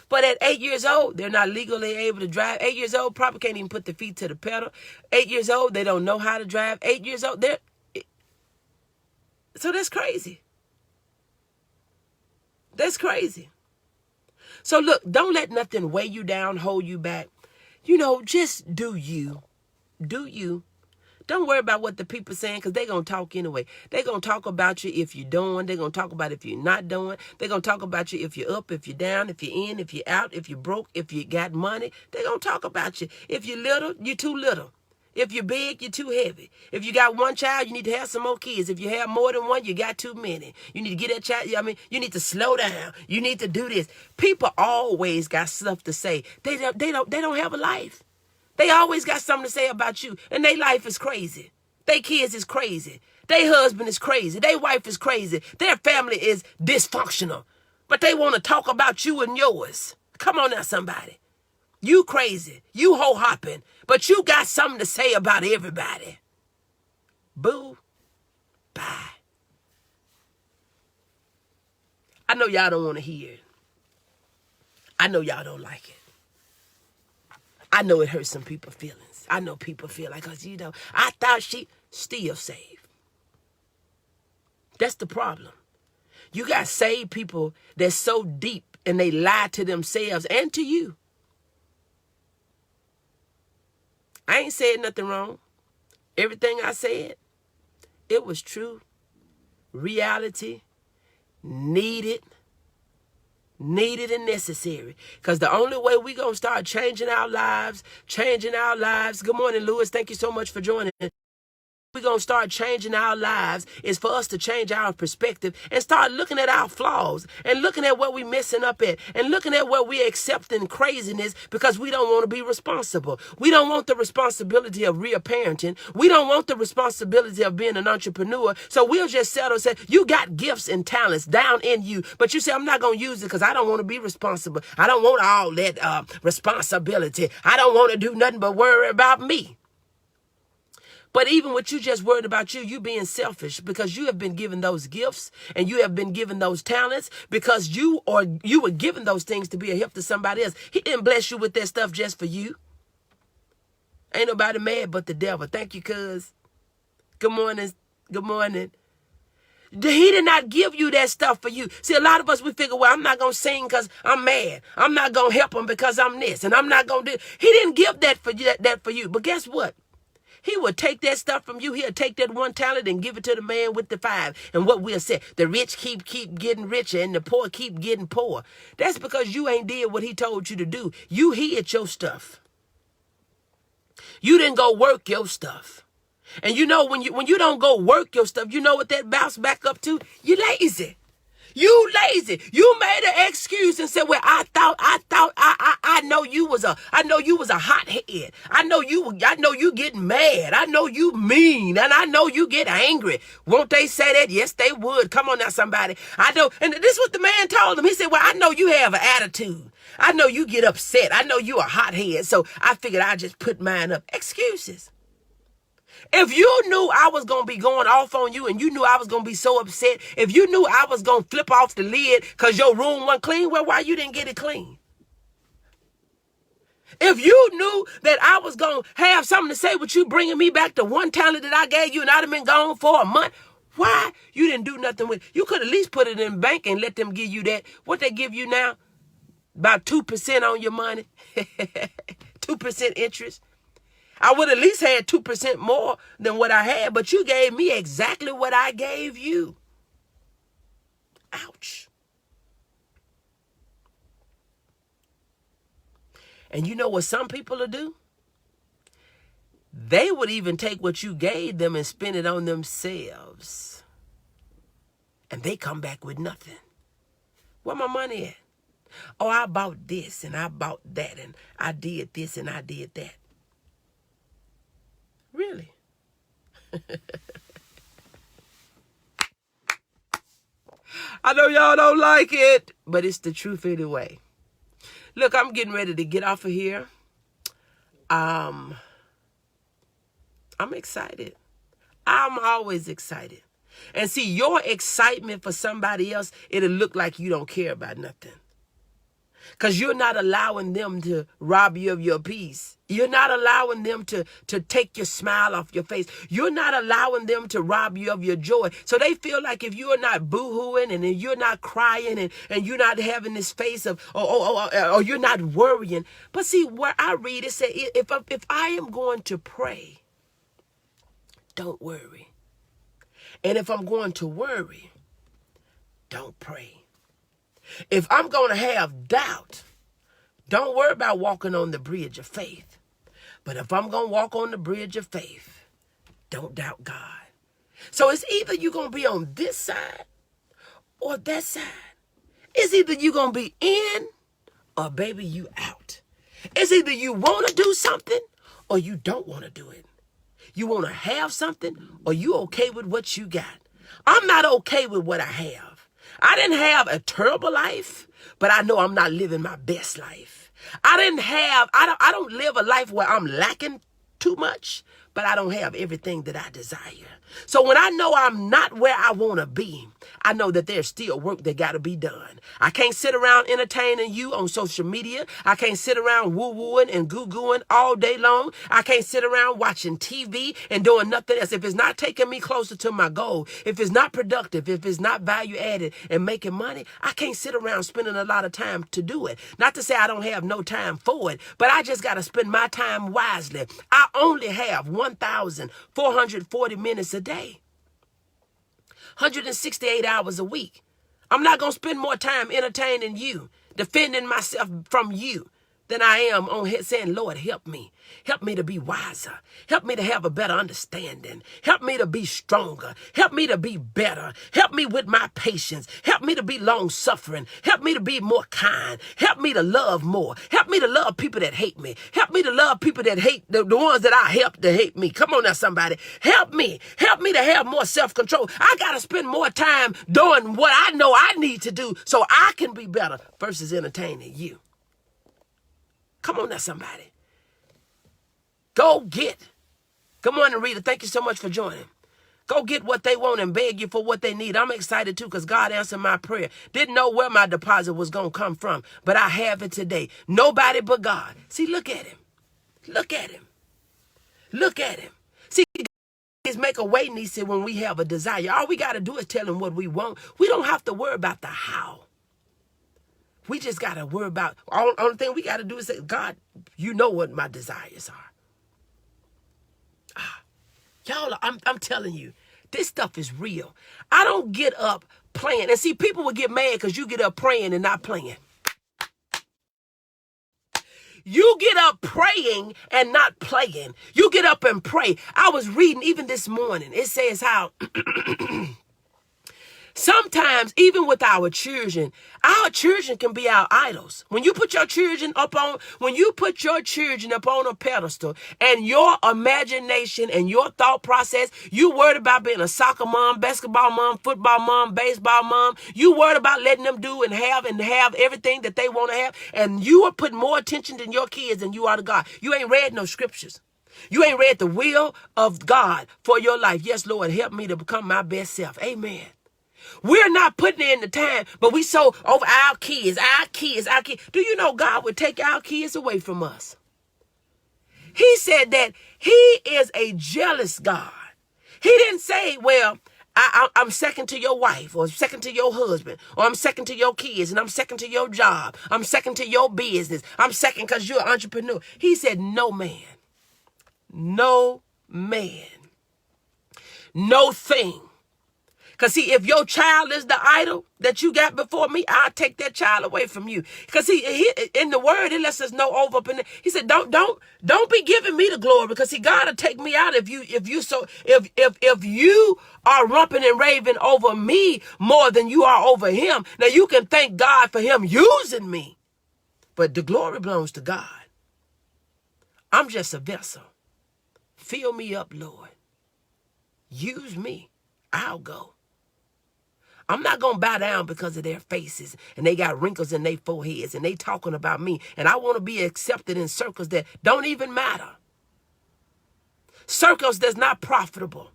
But at 8 years old, they're not legally able to drive. 8 years old, probably can't even put their feet to the pedal. 8 years old, they don't know how to drive. 8 years old, so that's crazy. That's crazy. So look, don't let nothing weigh you down, hold you back. Just do you. Do you. Don't worry about what the people are saying, because they're going to talk anyway. They're going to talk about you if you're doing. They're going to talk about if you're not doing. They're going to talk about you if you're up, if you're down, if you're in, if you're out, if you're broke, if you got money. They're going to talk about you. If you're little, you're too little. If you're big, you're too heavy. If you got one child, you need to have some more kids. If you have more than one, you got too many. You need to get that child. You need to slow down. You need to do this. People always got stuff to say. They don't have a life. They always got something to say about you, and their life is crazy. Their kids is crazy. Their husband is crazy. Their wife is crazy. Their family is dysfunctional, but they want to talk about you and yours. Come on now, somebody. You crazy. You ho-hopping, but you got something to say about everybody. Boo. Bye. I know y'all don't want to hear it. I know y'all don't like it. I know it hurts some people's feelings. I know people feel like, I thought she still saved. That's the problem. You got saved people that's so deep and they lie to themselves and to you. I ain't said nothing wrong. Everything I said, it was true, reality, needed and necessary. Because the only way we going to start changing our lives. Good morning, Lewis. Thank you so much for joining. We're going to start changing our lives is for us to change our perspective and start looking at our flaws and looking at what we're messing up at and looking at what we're accepting craziness because we don't want to be responsible. We don't want the responsibility of reparenting. We don't want the responsibility of being an entrepreneur. So we'll just settle and say, you got gifts and talents down in you, but you say, I'm not going to use it because I don't want to be responsible. I don't want all that responsibility. I don't want to do nothing but worry about me. But even with you just worried about you being selfish because you have been given those gifts and you have been given those talents because you were given those things to be a help to somebody else. He didn't bless you with that stuff just for you. Ain't nobody mad but the devil. Thank you, cuz. Good morning. Good morning. He did not give you that stuff for you. See, a lot of us, we figure, well, I'm not going to sing because I'm mad. I'm not going to help him because I'm this. And I'm not going to do. He didn't give that for you. But guess what? He will take that stuff from you. He'll take that one talent and give it to the man with the 5. And what we'll say, the rich keep getting richer and the poor keep getting poor. That's because you ain't did what he told you to do. You hid your stuff. You didn't go work your stuff. And when you don't go work your stuff, you know what that bounce back up to? You lazy. You lazy. You made an excuse and said, well, I know you was a hothead. I know you get mad. I know you mean. And I know you get angry. Won't they say that? Yes, they would. Come on now, somebody. I know. And this is what the man told him. He said, well, I know you have an attitude. I know you get upset. I know you a hothead. So I figured I'd just put mine up. Excuses. If you knew I was going to be going off on you and you knew I was going to be so upset, if you knew I was going to flip off the lid because your room wasn't clean, well, why you didn't get it clean? If you knew that I was going to have something to say with you bringing me back the one talent that I gave you and I'd have been gone for a month, why you didn't do nothing with it? You could at least put it in the bank and let them give you that. What they give you now? About 2% on your money. 2% interest. I would at least had 2% more than what I had, but you gave me exactly what I gave you. Ouch. And you know what some people will do? They would even take what you gave them and spend it on themselves. And they come back with nothing. Where my money at? Oh, I bought this and I bought that and I did this and I did that. Really? I know y'all don't like it, but it's the truth anyway. Look, I'm getting ready to get off of here. I'm excited. I'm always excited. And see, your excitement for somebody else, it'll look like you don't care about nothing. Because you're not allowing them to rob you of your peace. You're not allowing them to take your smile off your face. You're not allowing them to rob you of your joy. So they feel like if you are not boo-hooing and if you're not crying and you're not having this face of, or you're not worrying. But see, where I read it says, if I am going to pray, don't worry. And if I'm going to worry, don't pray. If I'm going to have doubt, don't worry about walking on the bridge of faith. But if I'm going to walk on the bridge of faith, don't doubt God. So it's either you're going to be on this side or that side. It's either you're going to be in or baby you out. It's either you want to do something or you don't want to do it. You want to have something or you okay with what you got. I'm not okay with what I have. I didn't have a terrible life, but I know I'm not living my best life. I don't live a life where I'm lacking too much, but I don't have everything that I desire. So when I know I'm not where I want to be, I know that there's still work that got to be done. I can't sit around entertaining you on social media. I can't sit around woo-wooing and goo-gooing all day long. I can't sit around watching TV and doing nothing else. If it's not taking me closer to my goal, if it's not productive, if it's not value added and making money, I can't sit around spending a lot of time to do it. Not to say I don't have no time for it, but I just got to spend my time wisely. I only have 1,440 minutes a day. 168 hours a week. I'm not going to spend more time entertaining you, defending myself from you, than I am on here saying, Lord, help me. Help me to be wiser. Help me to have a better understanding. Help me to be stronger. Help me to be better. Help me with my patience. Help me to be long-suffering. Help me to be more kind. Help me to love more. Help me to love people that hate me. Help me to love people that hate the ones that I help to hate me. Come on now, somebody. Help me. Help me to have more self-control. I got to spend more time doing what I know I need to do so I can be better versus entertaining you. Come on now, somebody. Go get. Good morning, Arita. Thank you so much for joining. Go get what they want and beg you for what they need. I'm excited, too, because God answered my prayer. Didn't know where my deposit was going to come from, but I have it today. Nobody but God. See, look at him. Look at him. Look at him. See, is make a way, Nisi, when we have a desire. All we got to do is tell him what we want. We don't have to worry about the how. We just got to worry about, only thing we got to do is say, God, you know what my desires are. Y'all, I'm telling you, this stuff is real. I don't get up playing. And see, people will get mad because you get up praying and not playing. You get up praying and not playing. You get up and pray. I was reading even this morning. It says how sometimes, even with our children can be our idols. When you put your children up on a pedestal and your imagination and your thought process, you worried about being a soccer mom, basketball mom, football mom, baseball mom. You worried about letting them do and have everything that they want to have. And you are putting more attention to your kids than you are to God. You ain't read no scriptures. You ain't read the will of God for your life. Yes, Lord, help me to become my best self. Amen. We're not putting in the time, but we so over our kids. Do you know God would take our kids away from us? He said that he is a jealous God. He didn't say, well, I'm second to your wife, or second to your husband, or I'm second to your kids, and I'm second to your job. I'm second to your business. I'm second because you're an entrepreneur. He said, no man, no man, no thing. Because see, if your child is the idol that you got before me, I'll take that child away from you. Because he in the word, it lets us know over up in there. He said, don't be giving me the glory, because see, God will take me out if you are rumping and raving over me more than you are over him. Now you can thank God for him using me, but the glory belongs to God. I'm just a vessel. Fill me up, Lord. Use me. I'll go. I'm not going to bow down because of their faces and they got wrinkles in their foreheads and they talking about me. And I want to be accepted in circles that don't even matter. Circles that's not profitable.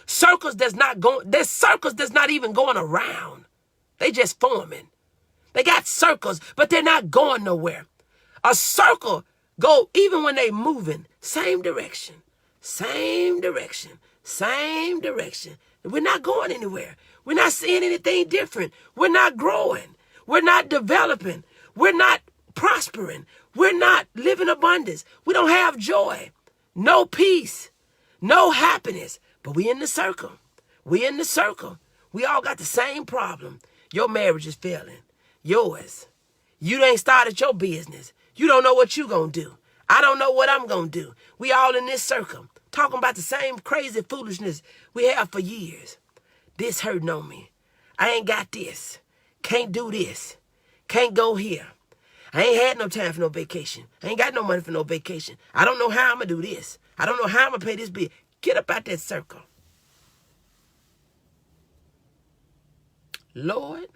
Circles that's not going, there's circles that's not even going around. They just forming. They got circles, but they're not going nowhere. A circle go, even when they moving, same direction, same direction, same direction. We're not going anywhere. We're not seeing anything different. We're not growing. We're not developing. We're not prospering. We're not living abundance. We don't have joy, no peace, no happiness. But we in the circle. We in the circle. We all got the same problem. Your marriage is failing. Yours. You ain't started your business. You don't know what you gonna do. I don't know what I'm gonna do. We all in this circle, talking about the same crazy foolishness we have for years. This hurting on me. I ain't got this. Can't do this. Can't go here. I ain't had no time for no vacation. I ain't got no money for no vacation. I don't know how I'm going to do this. I don't know how I'm going to pay this bill. Get up out that circle. Lord,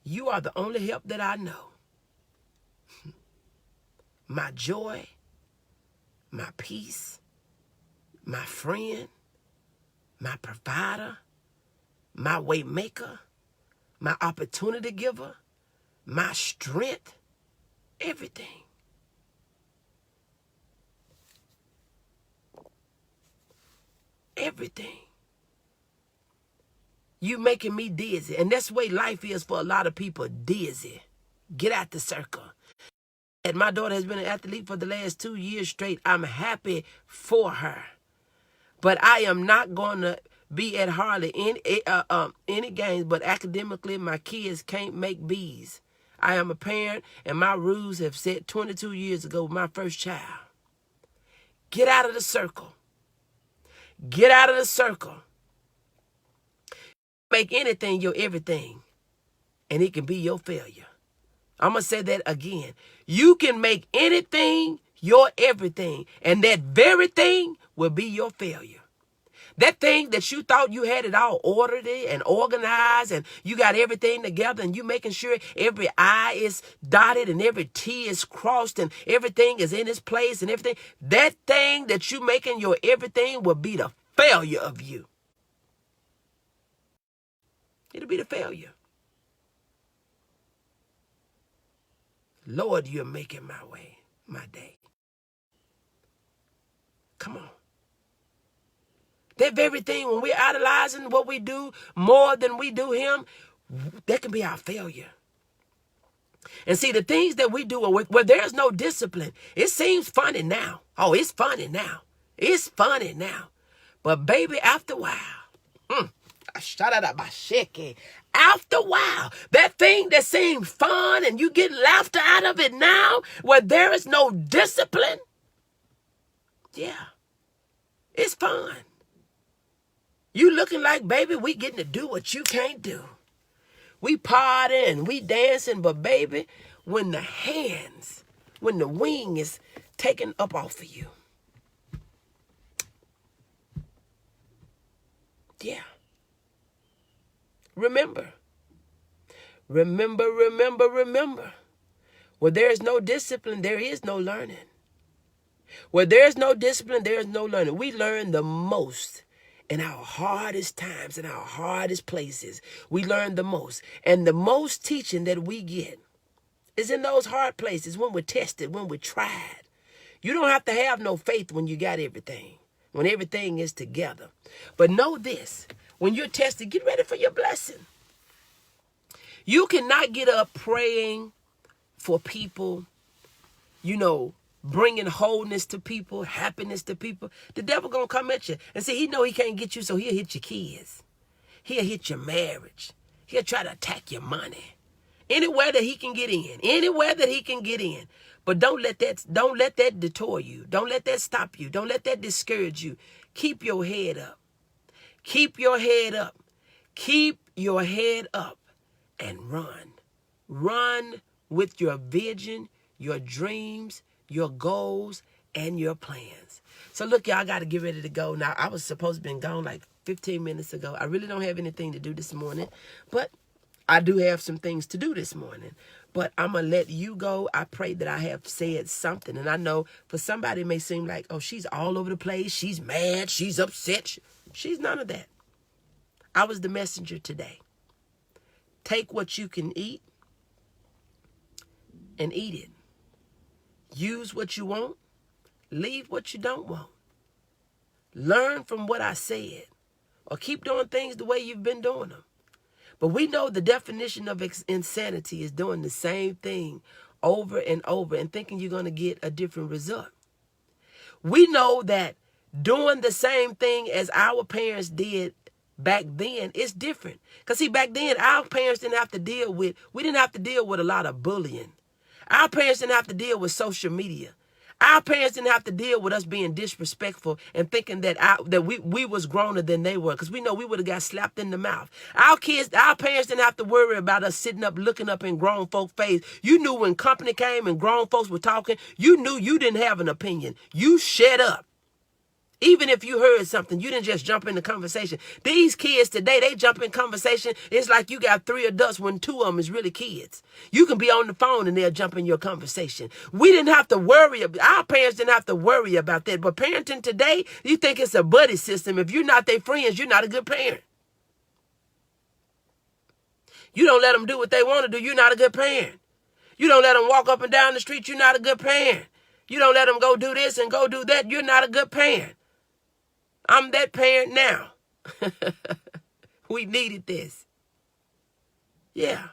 you are the only help that I know. My joy, my peace, my friend, my provider, my way maker, my opportunity giver, my strength, everything. Everything. You making me dizzy. And that's the way life is for a lot of people, dizzy. Get out the circle. And my daughter has been an athlete for the last 2 years straight. I'm happy for her. But I am not going to be at hardly any games, but academically, my kids can't make B's. I am a parent, and my rules have set 22 years ago with my first child. Get out of the circle. Get out of the circle. Make anything your everything, and it can be your failure. I'm going to say that again. You can make anything your everything, and that very thing will be your failure. That thing that you thought you had it all ordered and organized and you got everything together and you making sure every I is dotted and every T is crossed and everything is in its place and everything. That thing that you making your everything will be the failure of you. It'll be the failure. Lord, you're making my way, my day. Come on. That very thing, when we're idolizing what we do more than we do him, that can be our failure. And see, the things that we do where there's no discipline, it seems funny now. Oh, it's funny now. It's funny now. But baby, after a while, after a while, that thing that seems fun and you get laughter out of it now, where there is no discipline, yeah, it's fun. You looking like, baby, we getting to do what you can't do. We partying, we dancing, but baby, when the wing is taken up off of you. Yeah. Remember. Where there is no discipline, there is no learning. Where there is no discipline, there is no learning. We learn the most in our hardest times, in our hardest places. We learn the most. And the most teaching that we get is in those hard places when we're tested, when we're tried. You don't have to have no faith when you got everything. when everything is together. But know this, when you're tested, get ready for your blessing. You cannot get up praying for people, bringing wholeness to people, happiness to people. The devil gonna come at you. And see, he know he can't get you, so he'll hit your kids. He'll hit your marriage. He'll try to attack your money. Anywhere that he can get in. Anywhere that he can get in. But don't let that detour you. Don't let that stop you. Don't let that discourage you. Keep your head up. Keep your head up. Keep your head up and run. Run with your vision, your dreams, your goals, and your plans. So look, y'all, I got to get ready to go. Now, I was supposed to have been gone like 15 minutes ago. I really don't have anything to do this morning, but I do have some things to do this morning. But I'm going to let you go. I pray that I have said something. And I know for somebody it may seem like, oh, she's all over the place. She's mad. She's upset. She's none of that. I was the messenger today. Take what you can eat and eat it. Use what you want. Leave what you don't want. Learn from what I said. Or keep doing things the way you've been doing them. But we know the definition of insanity is doing the same thing over and over and thinking you're going to get a different result. We know that doing the same thing as our parents did back then is different. Because see, back then, our parents didn't have to deal with a lot of bullying. Our parents didn't have to deal with social media. Our parents didn't have to deal with us being disrespectful and thinking that we was growner than they were, because we know we would have got slapped in the mouth. Our parents didn't have to worry about us sitting up looking up in grown folk face. You knew when company came and grown folks were talking, you knew you didn't have an opinion. You shut up. Even if you heard something, you didn't just jump in the conversation. These kids today, they jump in conversation. It's like you got 3 adults when 2 of them is really kids. You can be on the phone and they'll jump in your conversation. We didn't have to worry. Our parents didn't have to worry about that. But parenting today, you think it's a buddy system. If you're not their friends, you're not a good parent. You don't let them do what they want to do, you're not a good parent. You don't let them walk up and down the street, you're not a good parent. You don't let them go do this and go do that, you're not a good parent. I'm that parent now. We needed this. Yeah.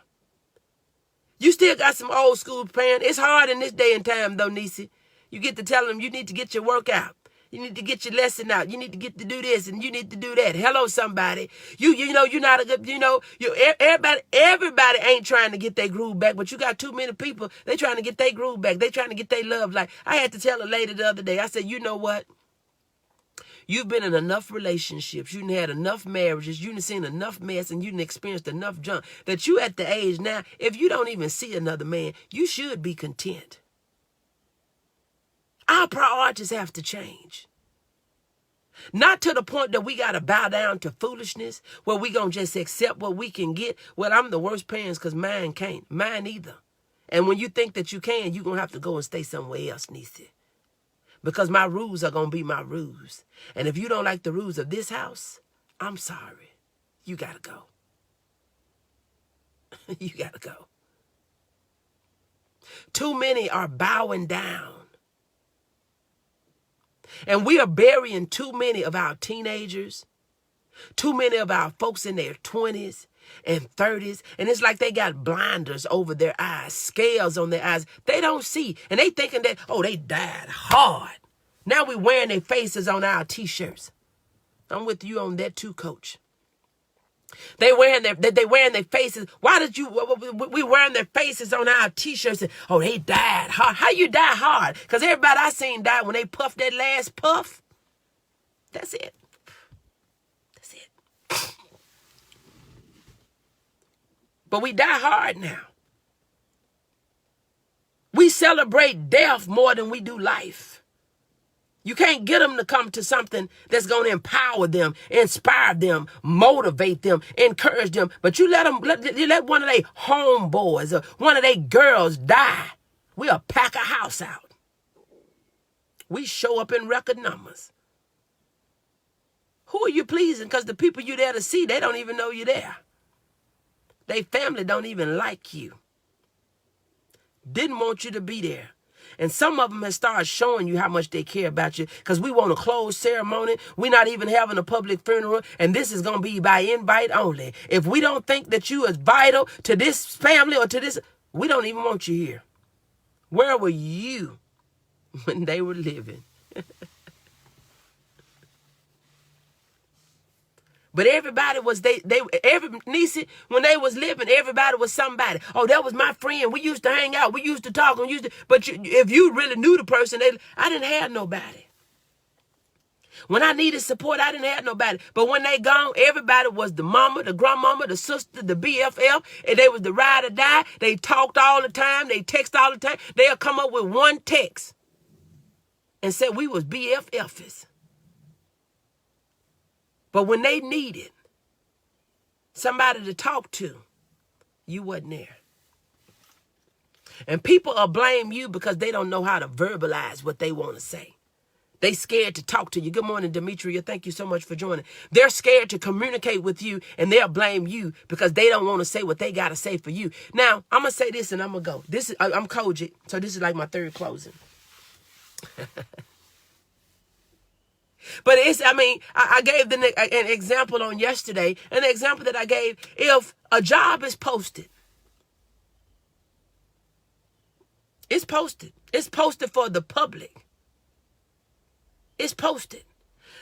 You still got some old school parents. It's hard in this day and time, though, Niecy. You get to tell them you need to get your work out. You need to get your lesson out. You need to get to do this and you need to do that. Hello, somebody. You know, you're not a good, everybody ain't trying to get their groove back, but you got too many people. They trying to get their groove back. They trying to get their love. Like I had to tell a lady the other day, I said, you know what? You've been in enough relationships. You've had enough marriages. You've seen enough mess and you've experienced enough junk that you at the age now, if you don't even see another man, you should be content. Our priorities have to change. Not to the point that we got to bow down to foolishness where we going to just accept what we can get. Well, I'm the worst parents because mine can't. Mine either. And when you think that you can, you're going to have to go and stay somewhere else, Niecy. Because my rules are going to be my rules. And if you don't like the rules of this house, I'm sorry. You got to go. You got to go. Too many are bowing down. And we are burying too many of our teenagers, too many of our folks in their 20s and 30s. And it's like they got blinders over their eyes, scales on their eyes. They don't see. And they thinking that, oh, they died hard. Now we wearing their faces on our T-shirts. I'm with you on that too, Coach. They wearing their faces. Why did we wearing their faces on our T-shirts? And, oh, they died hard. How you die hard? Because everybody I seen died when they puffed that last puff. That's it. That's it. But we die hard now. We celebrate death more than we do life. You can't get them to come to something that's going to empower them, inspire them, motivate them, encourage them. But you let one of their homeboys or one of their girls die. We'll pack a house out. We show up in record numbers. Who are you pleasing? Because the people you're there to see, they don't even know you're there. They family don't even like you. Didn't want you to be there. And some of them have started showing you how much they care about you because we want a closed ceremony. We're not even having a public funeral. And this is going to be by invite only. If we don't think that you is vital to this family or to this, we don't even want you here. Where were you when they were living? But everybody was Niecy, when they was living, everybody was somebody. Oh, that was my friend. We used to hang out. We used to talk. But if you really knew the person, I didn't have nobody. When I needed support, I didn't have nobody. But when they gone, everybody was the mama, the grandmama, the sister, the BFF, and they was the ride or die. They talked all the time. They text all the time. They'll come up with one text and say we was BFFs. But when they needed somebody to talk to, you wasn't there. And people will blame you because they don't know how to verbalize what they want to say. They scared to talk to you. Good morning, Demetria. Thank you so much for joining. They're scared to communicate with you, and they'll blame you because they don't want to say what they got to say for you. Now, I'm going to say this, and I'm going to go. I'm Kojic, so this is like my third closing. But I gave an example on yesterday, and the example that I gave, if a job is posted, it's posted. It's posted for the public. It's posted.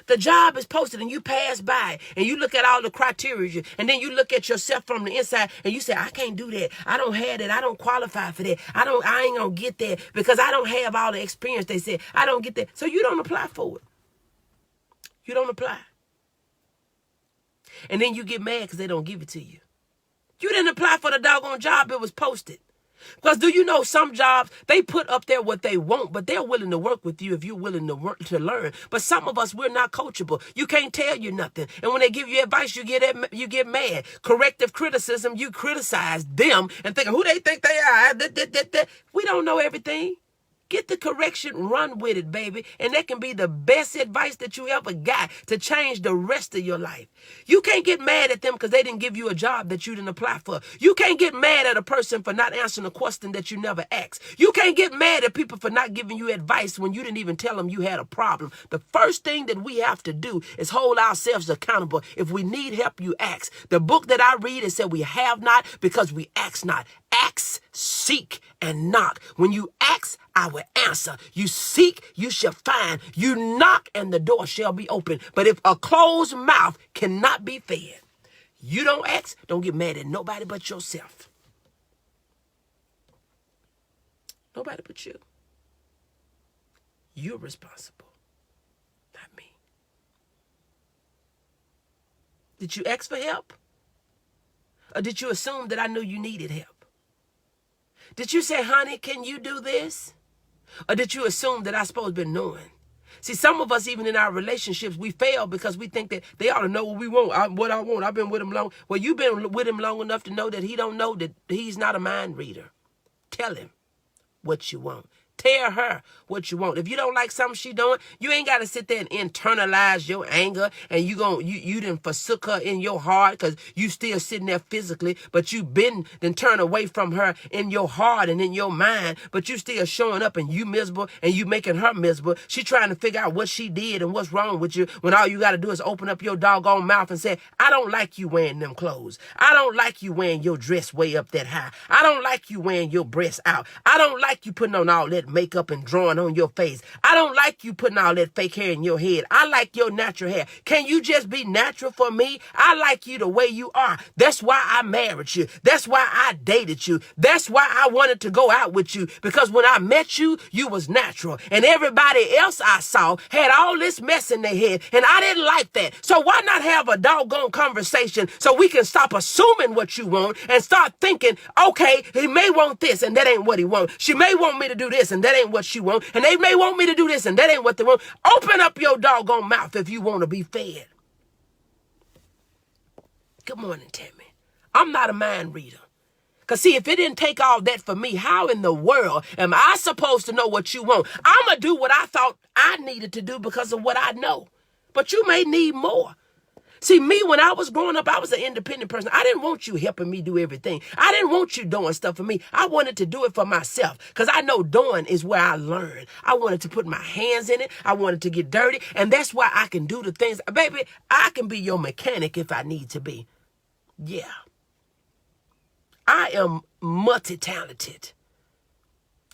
The job is posted, and you pass by, and you look at all the criteria, and then you look at yourself from the inside, and you say, I can't do that. I don't have that. I don't qualify for that. I ain't going to get that because I don't have all the experience they said. I don't get that. So you don't apply for it. You don't apply. And then you get mad because they don't give it to you. You didn't apply for the doggone job. It was posted. Because do you know some jobs, they put up there what they want, but they're willing to work with you if you're willing to work to learn. But some of us, we're not coachable. You can't tell you nothing. And when they give you advice, you get mad. Corrective criticism, you criticize them and think who they think they are. We don't know everything. Get the correction, run with it, baby. And that can be the best advice that you ever got to change the rest of your life. You can't get mad at them because they didn't give you a job that you didn't apply for. You can't get mad at a person for not answering a question that you never asked. You can't get mad at people for not giving you advice when you didn't even tell them you had a problem. The first thing that we have to do is hold ourselves accountable. If we need help, you ask. The book that I read, it said we have not because we ask not. Ask, seek, and knock. When you ask, I will answer. You seek, you shall find. You knock, and the door shall be open. But if a closed mouth cannot be fed, you don't ask, don't get mad at nobody but yourself. Nobody but you. You're responsible, not me. Did you ask for help? Or did you assume that I knew you needed help? Did you say, honey, can you do this? Or did you assume that I supposed to be knowing? See, some of us, even in our relationships, we fail because we think that they ought to know what we want, what I want. I've been with him long. Well, you've been with him long enough to know that he don't know that he's not a mind reader. Tell him what you want. Tell her what you want. If you don't like something she doing, you ain't got to sit there and internalize your anger and you done forsook her in your heart because you still sitting there physically, but you then turn away from her in your heart and in your mind, but you still showing up and you miserable and you making her miserable. She trying to figure out what she did and what's wrong with you when all you got to do is open up your doggone mouth and say, I don't like you wearing them clothes. I don't like you wearing your dress way up that high. I don't like you wearing your breasts out. I don't like you putting on all that makeup and drawing on your face. I don't like you putting all that fake hair in your head. I like your natural hair. Can you just be natural for me? I like you the way you are. That's why I married you. That's why I dated you. That's why I wanted to go out with you, because when I met you, you was natural. And everybody else I saw had all this mess in their head, and I didn't like that. So why not have a doggone conversation so we can stop assuming what you want and start thinking, okay, he may want this and that ain't what he wants. She may want me to do this and that ain't what she wants. And they may want me to do this and that ain't what they want. Open up your doggone mouth if you want to be fed. Good morning, Tammy. I'm not a mind reader. Because see, if it didn't take all that for me, how in the world am I supposed to know what you want? I'm going to do what I thought I needed to do because of what I know. But you may need more. See, me, when I was growing up, I was an independent person. I didn't want you helping me do everything. I didn't want you doing stuff for me. I wanted to do it for myself because I know doing is where I learn. I wanted to put my hands in it. I wanted to get dirty. And that's why I can do the things. Baby, I can be your mechanic if I need to be. Yeah. I am multi-talented.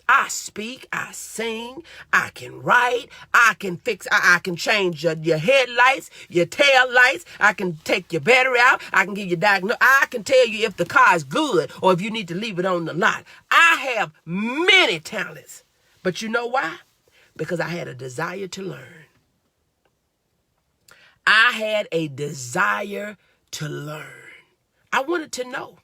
I speak, I sing, I can write, I can fix, I can change your headlights, your tail lights, I can take your battery out, I can give you diagnosis, I can tell you if the car is good or if you need to leave it on the lot. I have many talents, but you know why? Because I had a desire to learn. I had a desire to learn. I wanted to know.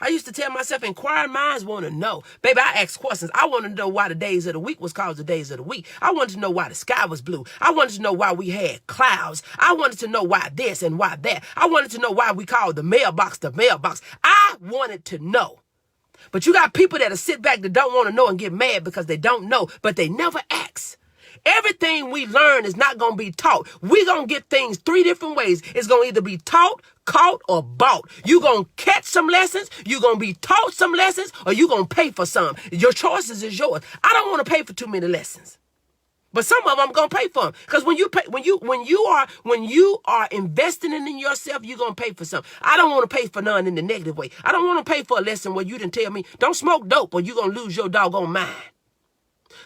I used to tell myself, inquiring minds want to know. Baby, I asked questions. I wanted to know why the days of the week was called the days of the week. I wanted to know why the sky was blue. I wanted to know why we had clouds. I wanted to know why this and why that. I wanted to know why we called the mailbox the mailbox. I wanted to know. But you got people that'll sit back that don't want to know and get mad because they don't know, but they never ask. Everything we learn is not going to be taught. We're going to get things 3 different ways. It's going to either be taught, caught, or bought. You're going to catch some lessons, you're going to be taught some lessons, or you're going to pay for some. Your choices is yours. I don't want to pay for too many lessons. But some of them I'm going to pay for them. Because when you are investing in yourself, you're going to pay for some. I don't want to pay for none in the negative way. I don't want to pay for a lesson where you didn't tell me, don't smoke dope or you're going to lose your doggone mind.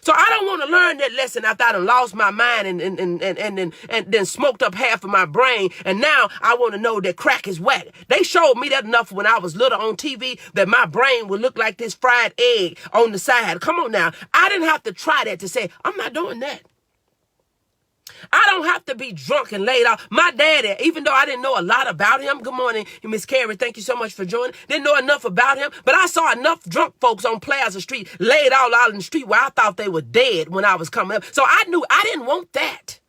So I don't want to learn that lesson after I done lost my mind and then smoked up half of my brain. And now I want to know that crack is whack. They showed me that enough when I was little on TV that my brain would look like this fried egg on the side. Come on now. I didn't have to try that to say, I'm not doing that. I don't have to be drunk and laid out. My daddy, even though I didn't know a lot about him, good morning, Miss Carrie, thank you so much for joining. Didn't know enough about him, but I saw enough drunk folks on Plaza Street laid out in the street where I thought they were dead when I was coming up. So I knew I didn't want that.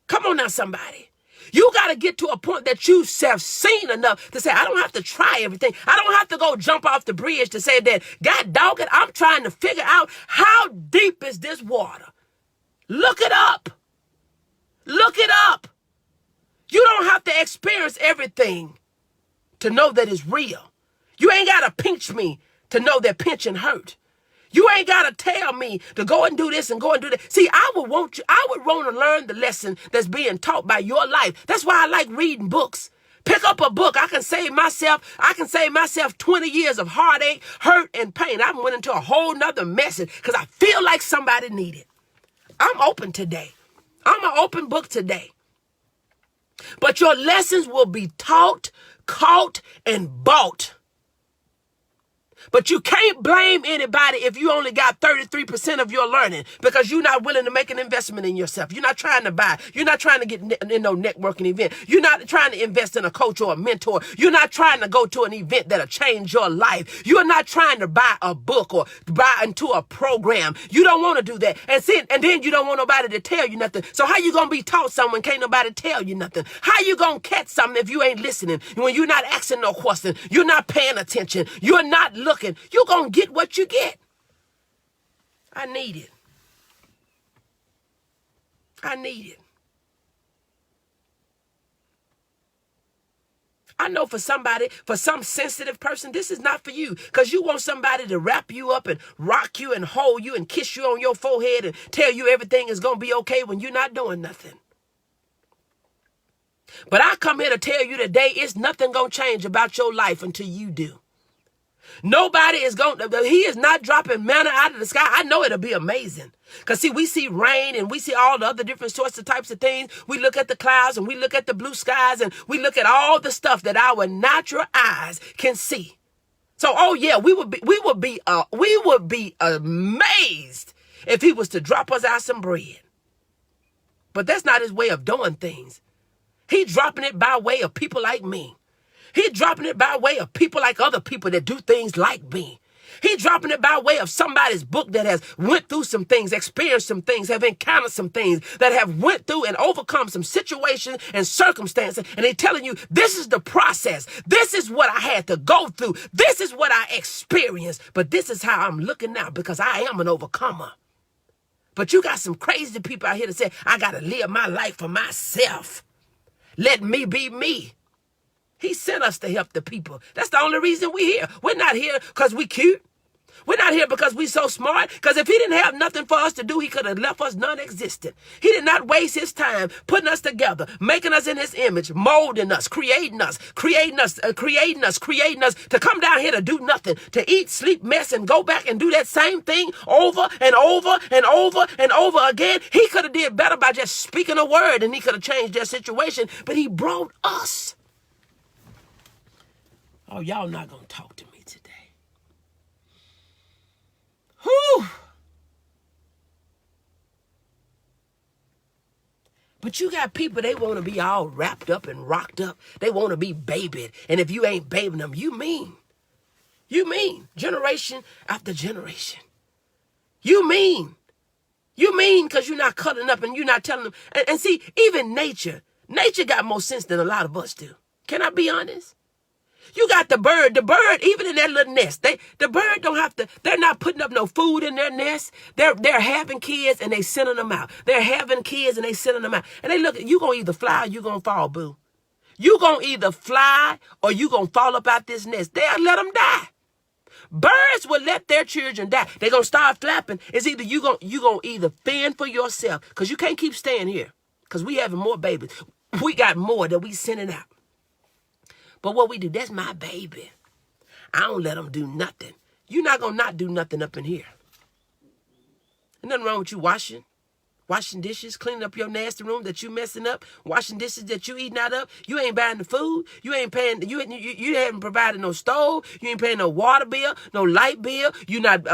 Come on now, somebody. You got to get to a point that you have seen enough to say, I don't have to try everything. I don't have to go jump off the bridge to say that, God dog it, I'm trying to figure out how deep is this water. Look it up. Look it up. You don't have to experience everything to know that it's real. You ain't got to pinch me to know that pinching hurt. You ain't got to tell me to go and do this and go and do that. See, I would want to learn the lesson that's being taught by your life. That's why I like reading books. Pick up a book. I can save myself 20 years of heartache, hurt, and pain. I went into a whole nother message because I feel like somebody needed. I'm open today. I'm an open book today. But your lessons will be taught, caught, and bought. But you can't blame anybody if you only got 33% of your learning because you're not willing to make an investment in yourself. You're not trying to buy. You're not trying to get in no networking event. You're not trying to invest in a coach or a mentor. You're not trying to go to an event that'll change your life. You're not trying to buy a book or buy into a program. You don't want to do that. And then you don't want nobody to tell you nothing. So how you going to be taught something can't nobody tell you nothing? How you going to catch something if you ain't listening? When you're not asking no question, you're not paying attention, you're not looking. You're going to get what you get. I need it. I need it. I know for some sensitive person, this is not for you because you want somebody to wrap you up and rock you and hold you and kiss you on your forehead and tell you everything is going to be okay when you're not doing nothing. But I come here to tell you today, it's nothing going to change about your life until you do. Nobody is he is not dropping manna out of the sky. I know it'll be amazing. Because see, we see rain and we see all the other different sorts of types of things. We look at the clouds and we look at the blue skies and we look at all the stuff that our natural eyes can see. So, oh yeah, we would be amazed if he was to drop us out some bread. But that's not his way of doing things. He's dropping it by way of people like me. He's dropping it by way of people like other people that do things like me. He's dropping it by way of somebody's book that has went through some things, experienced some things, have encountered some things, that have went through and overcome some situations and circumstances. And they're telling you, this is the process. This is what I had to go through. This is what I experienced. But this is how I'm looking now because I am an overcomer. But you got some crazy people out here that say, I got to live my life for myself. Let me be me. He sent us to help the people. That's the only reason we're here. We're not here because we cute. We're not here because we're so smart. Because if he didn't have nothing for us to do, he could have left us non-existent. He did not waste his time putting us together, making us in his image, molding us, creating us to come down here to do nothing, to eat, sleep, mess, and go back and do that same thing over and over and over and over again. He could have did better by just speaking a word, and he could have changed their situation. But he brought us. Oh, y'all not going to talk to me today. Whew. But you got people, they want to be all wrapped up and rocked up. They want to be babied. And if you ain't babying them, you mean. Generation after generation. You mean because you're not cuddling up and you're not telling them. And see, even nature got more sense than a lot of us do. Can I be honest? You got the bird, even in that little nest, the bird don't have to, they're not putting up no food in their nest. They're having kids and they sending them out. They're having kids and they sending them out. And they look, you going to either fly or you going to fall, boo. You going to either fly or you going to fall up out this nest. They'll let them die. Birds will let their children die. They're going to start flapping. It's either you going to either fend for yourself, because you can't keep staying here, because we having more babies. We got more that we sending out. But what we do, that's my baby. I don't let them do nothing. You're not going to not do nothing up in here. There's nothing wrong with you washing dishes, cleaning up your nasty room that you messing up, washing dishes that you eating out of. You ain't buying the food. You ain't paying. You haven't provided no stove. You ain't paying no water bill, no light bill. You're not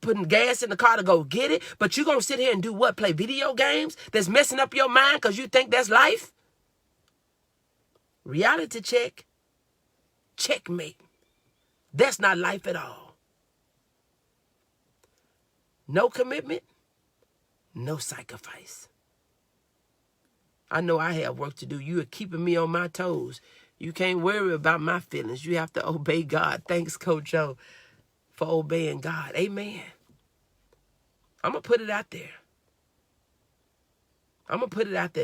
putting gas in the car to go get it. But you going to sit here and do what? Play video games that's messing up your mind because you think that's life? Reality check. Checkmate. That's not life at all. No commitment, no sacrifice. I know I have work to do. You are keeping me on my toes. You can't worry about my feelings. You have to obey God. Thanks, Coach O, for obeying God. Amen. I'm going to put it out there.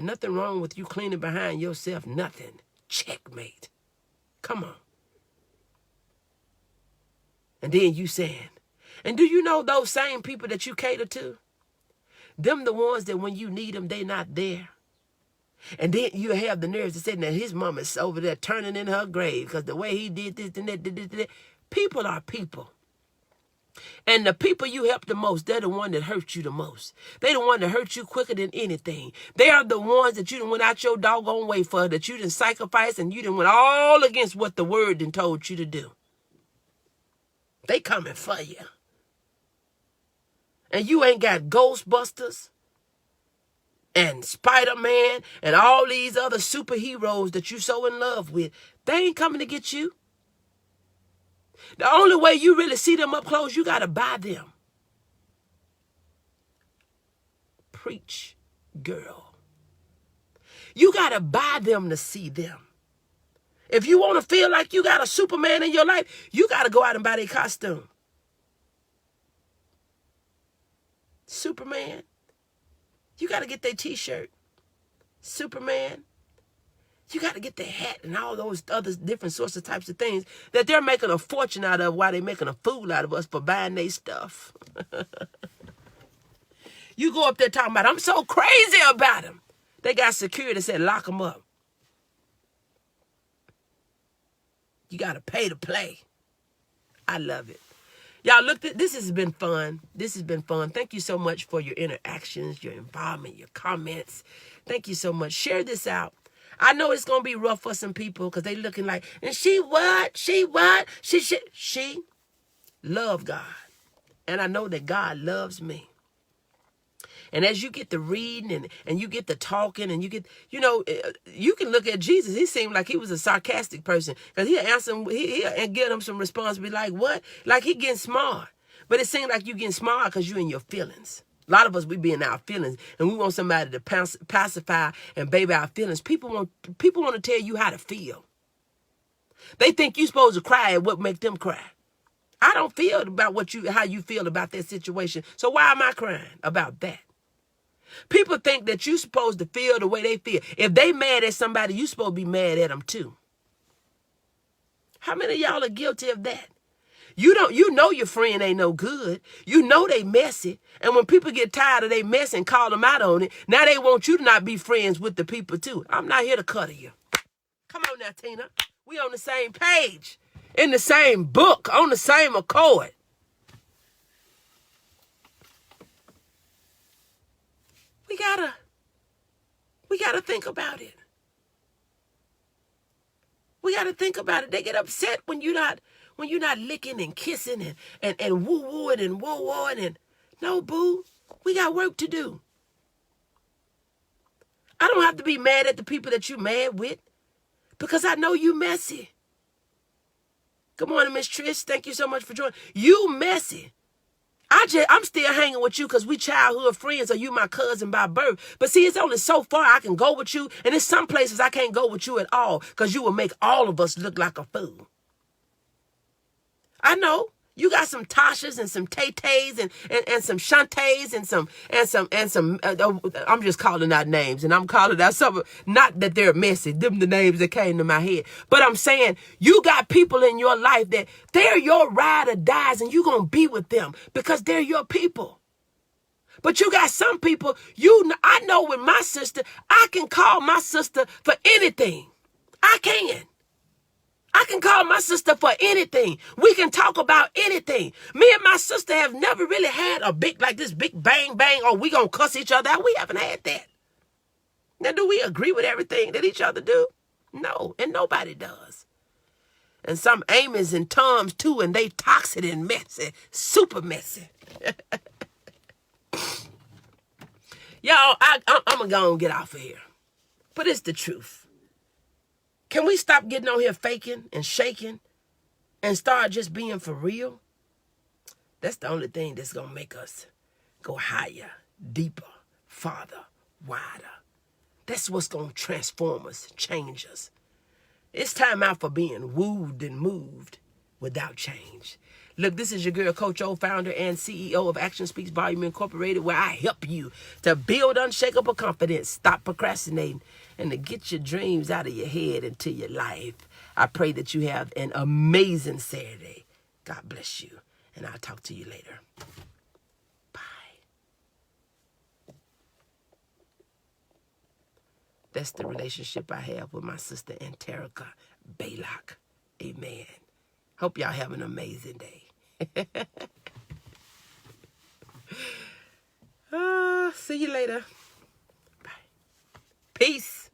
Nothing wrong with you cleaning behind yourself. Nothing. Checkmate. Come on. And then you saying, and do you know those same people that you cater to? Them the ones that when you need them, they not there. And then you have the nerves to say that his mama's over there turning in her grave because the way he did this and that. People are people. And the people you help the most, they're the one that hurt you the most. They're the one that hurt you quicker than anything. They are the ones that you done went out your doggone way for, that you done sacrificed, and you done went all against what the word done told you to do. They coming for you. And you ain't got Ghostbusters and Spider-Man and all these other superheroes that you so in love with. They ain't coming to get you. The only way you really see them up close, you got to buy them. Preach, girl. You got to buy them to see them. If you want to feel like you got a Superman in your life, you got to go out and buy their costume. Superman. You got to get their t-shirt. Superman. You got to get their hat and all those other different sorts of types of things that they're making a fortune out of while they're making a fool out of us for buying their stuff. You go up there talking about, I'm so crazy about them. They got security that said, lock them up. You got to pay to play. I love it. Y'all, look, this has been fun. Thank you so much for your interactions, your involvement, your comments. Thank you so much. Share this out. I know it's going to be rough for some people because they looking like, and she what? She love God. And I know that God loves me. And as you get to reading and you get to talking and you get, you can look at Jesus. He seemed like he was a sarcastic person because he'll answer him, he'll give him some response, be like, what? Like he getting smart. But it seems like you getting smart because you in your feelings. A lot of us, we be in our feelings and we want somebody to pacify and baby our feelings. People want to tell you how to feel. They think you're supposed to cry at what make them cry. I don't feel about how you feel about that situation. So why am I crying about that? People think that you're supposed to feel the way they feel. If they mad at somebody, you're supposed to be mad at them too. How many of y'all are guilty of that? You know your friend ain't no good. You know they messy. And when people get tired of they mess and call them out on it, now they want you to not be friends with the people too. I'm not here to cuddle you. Come on now, Tina. We on the same page, in the same book, on the same accord. We gotta think about it. We gotta think about it. They get upset when you're not licking and kissing and woo-wooing and whoa-wooing and no, boo. We got work to do. I don't have to be mad at the people that you mad with because I know you messy. Good morning, Miss Trish. Thank you so much for joining. You messy. I'm still hanging with you because we childhood friends or you my cousin by birth. But see, it's only so far I can go with you. And there's some places I can't go with you at all because you will make all of us look like a fool. I know. You got some Tashas and some Tay-Tays and some Shantays and some I'm just calling out names and I'm calling out some, not that they're messy, them the names that came to my head. But I'm saying you got people in your life that they're your ride or dies and you're going to be with them because they're your people. But you got some people, I know with my sister, I can call my sister for anything. I can call my sister for anything. We can talk about anything. Me and my sister have never really had a big bang bang or we gonna cuss each other out. We haven't had that. Now, do we agree with everything that each other do? No, and nobody does. And some Amy's and Toms too, and they toxic and messy, super messy. Y'all, I'm gonna go and get off of here. But it's the truth. Can we stop getting on here faking and shaking and start just being for real? That's the only thing that's going to make us go higher, deeper, farther, wider. That's what's going to transform us, change us. It's time out for being wooed and moved without change. Look, this is your girl, Coach O, founder and CEO of Action Speaks Volume Incorporated, where I help you to build unshakable confidence, stop procrastinating, and to get your dreams out of your head into your life. I pray that you have an amazing Saturday. God bless you, and I'll talk to you later. Bye. That's the relationship I have with my sister, Anterica Baylock. Amen. Hope y'all have an amazing day. See you later. Bye. Peace.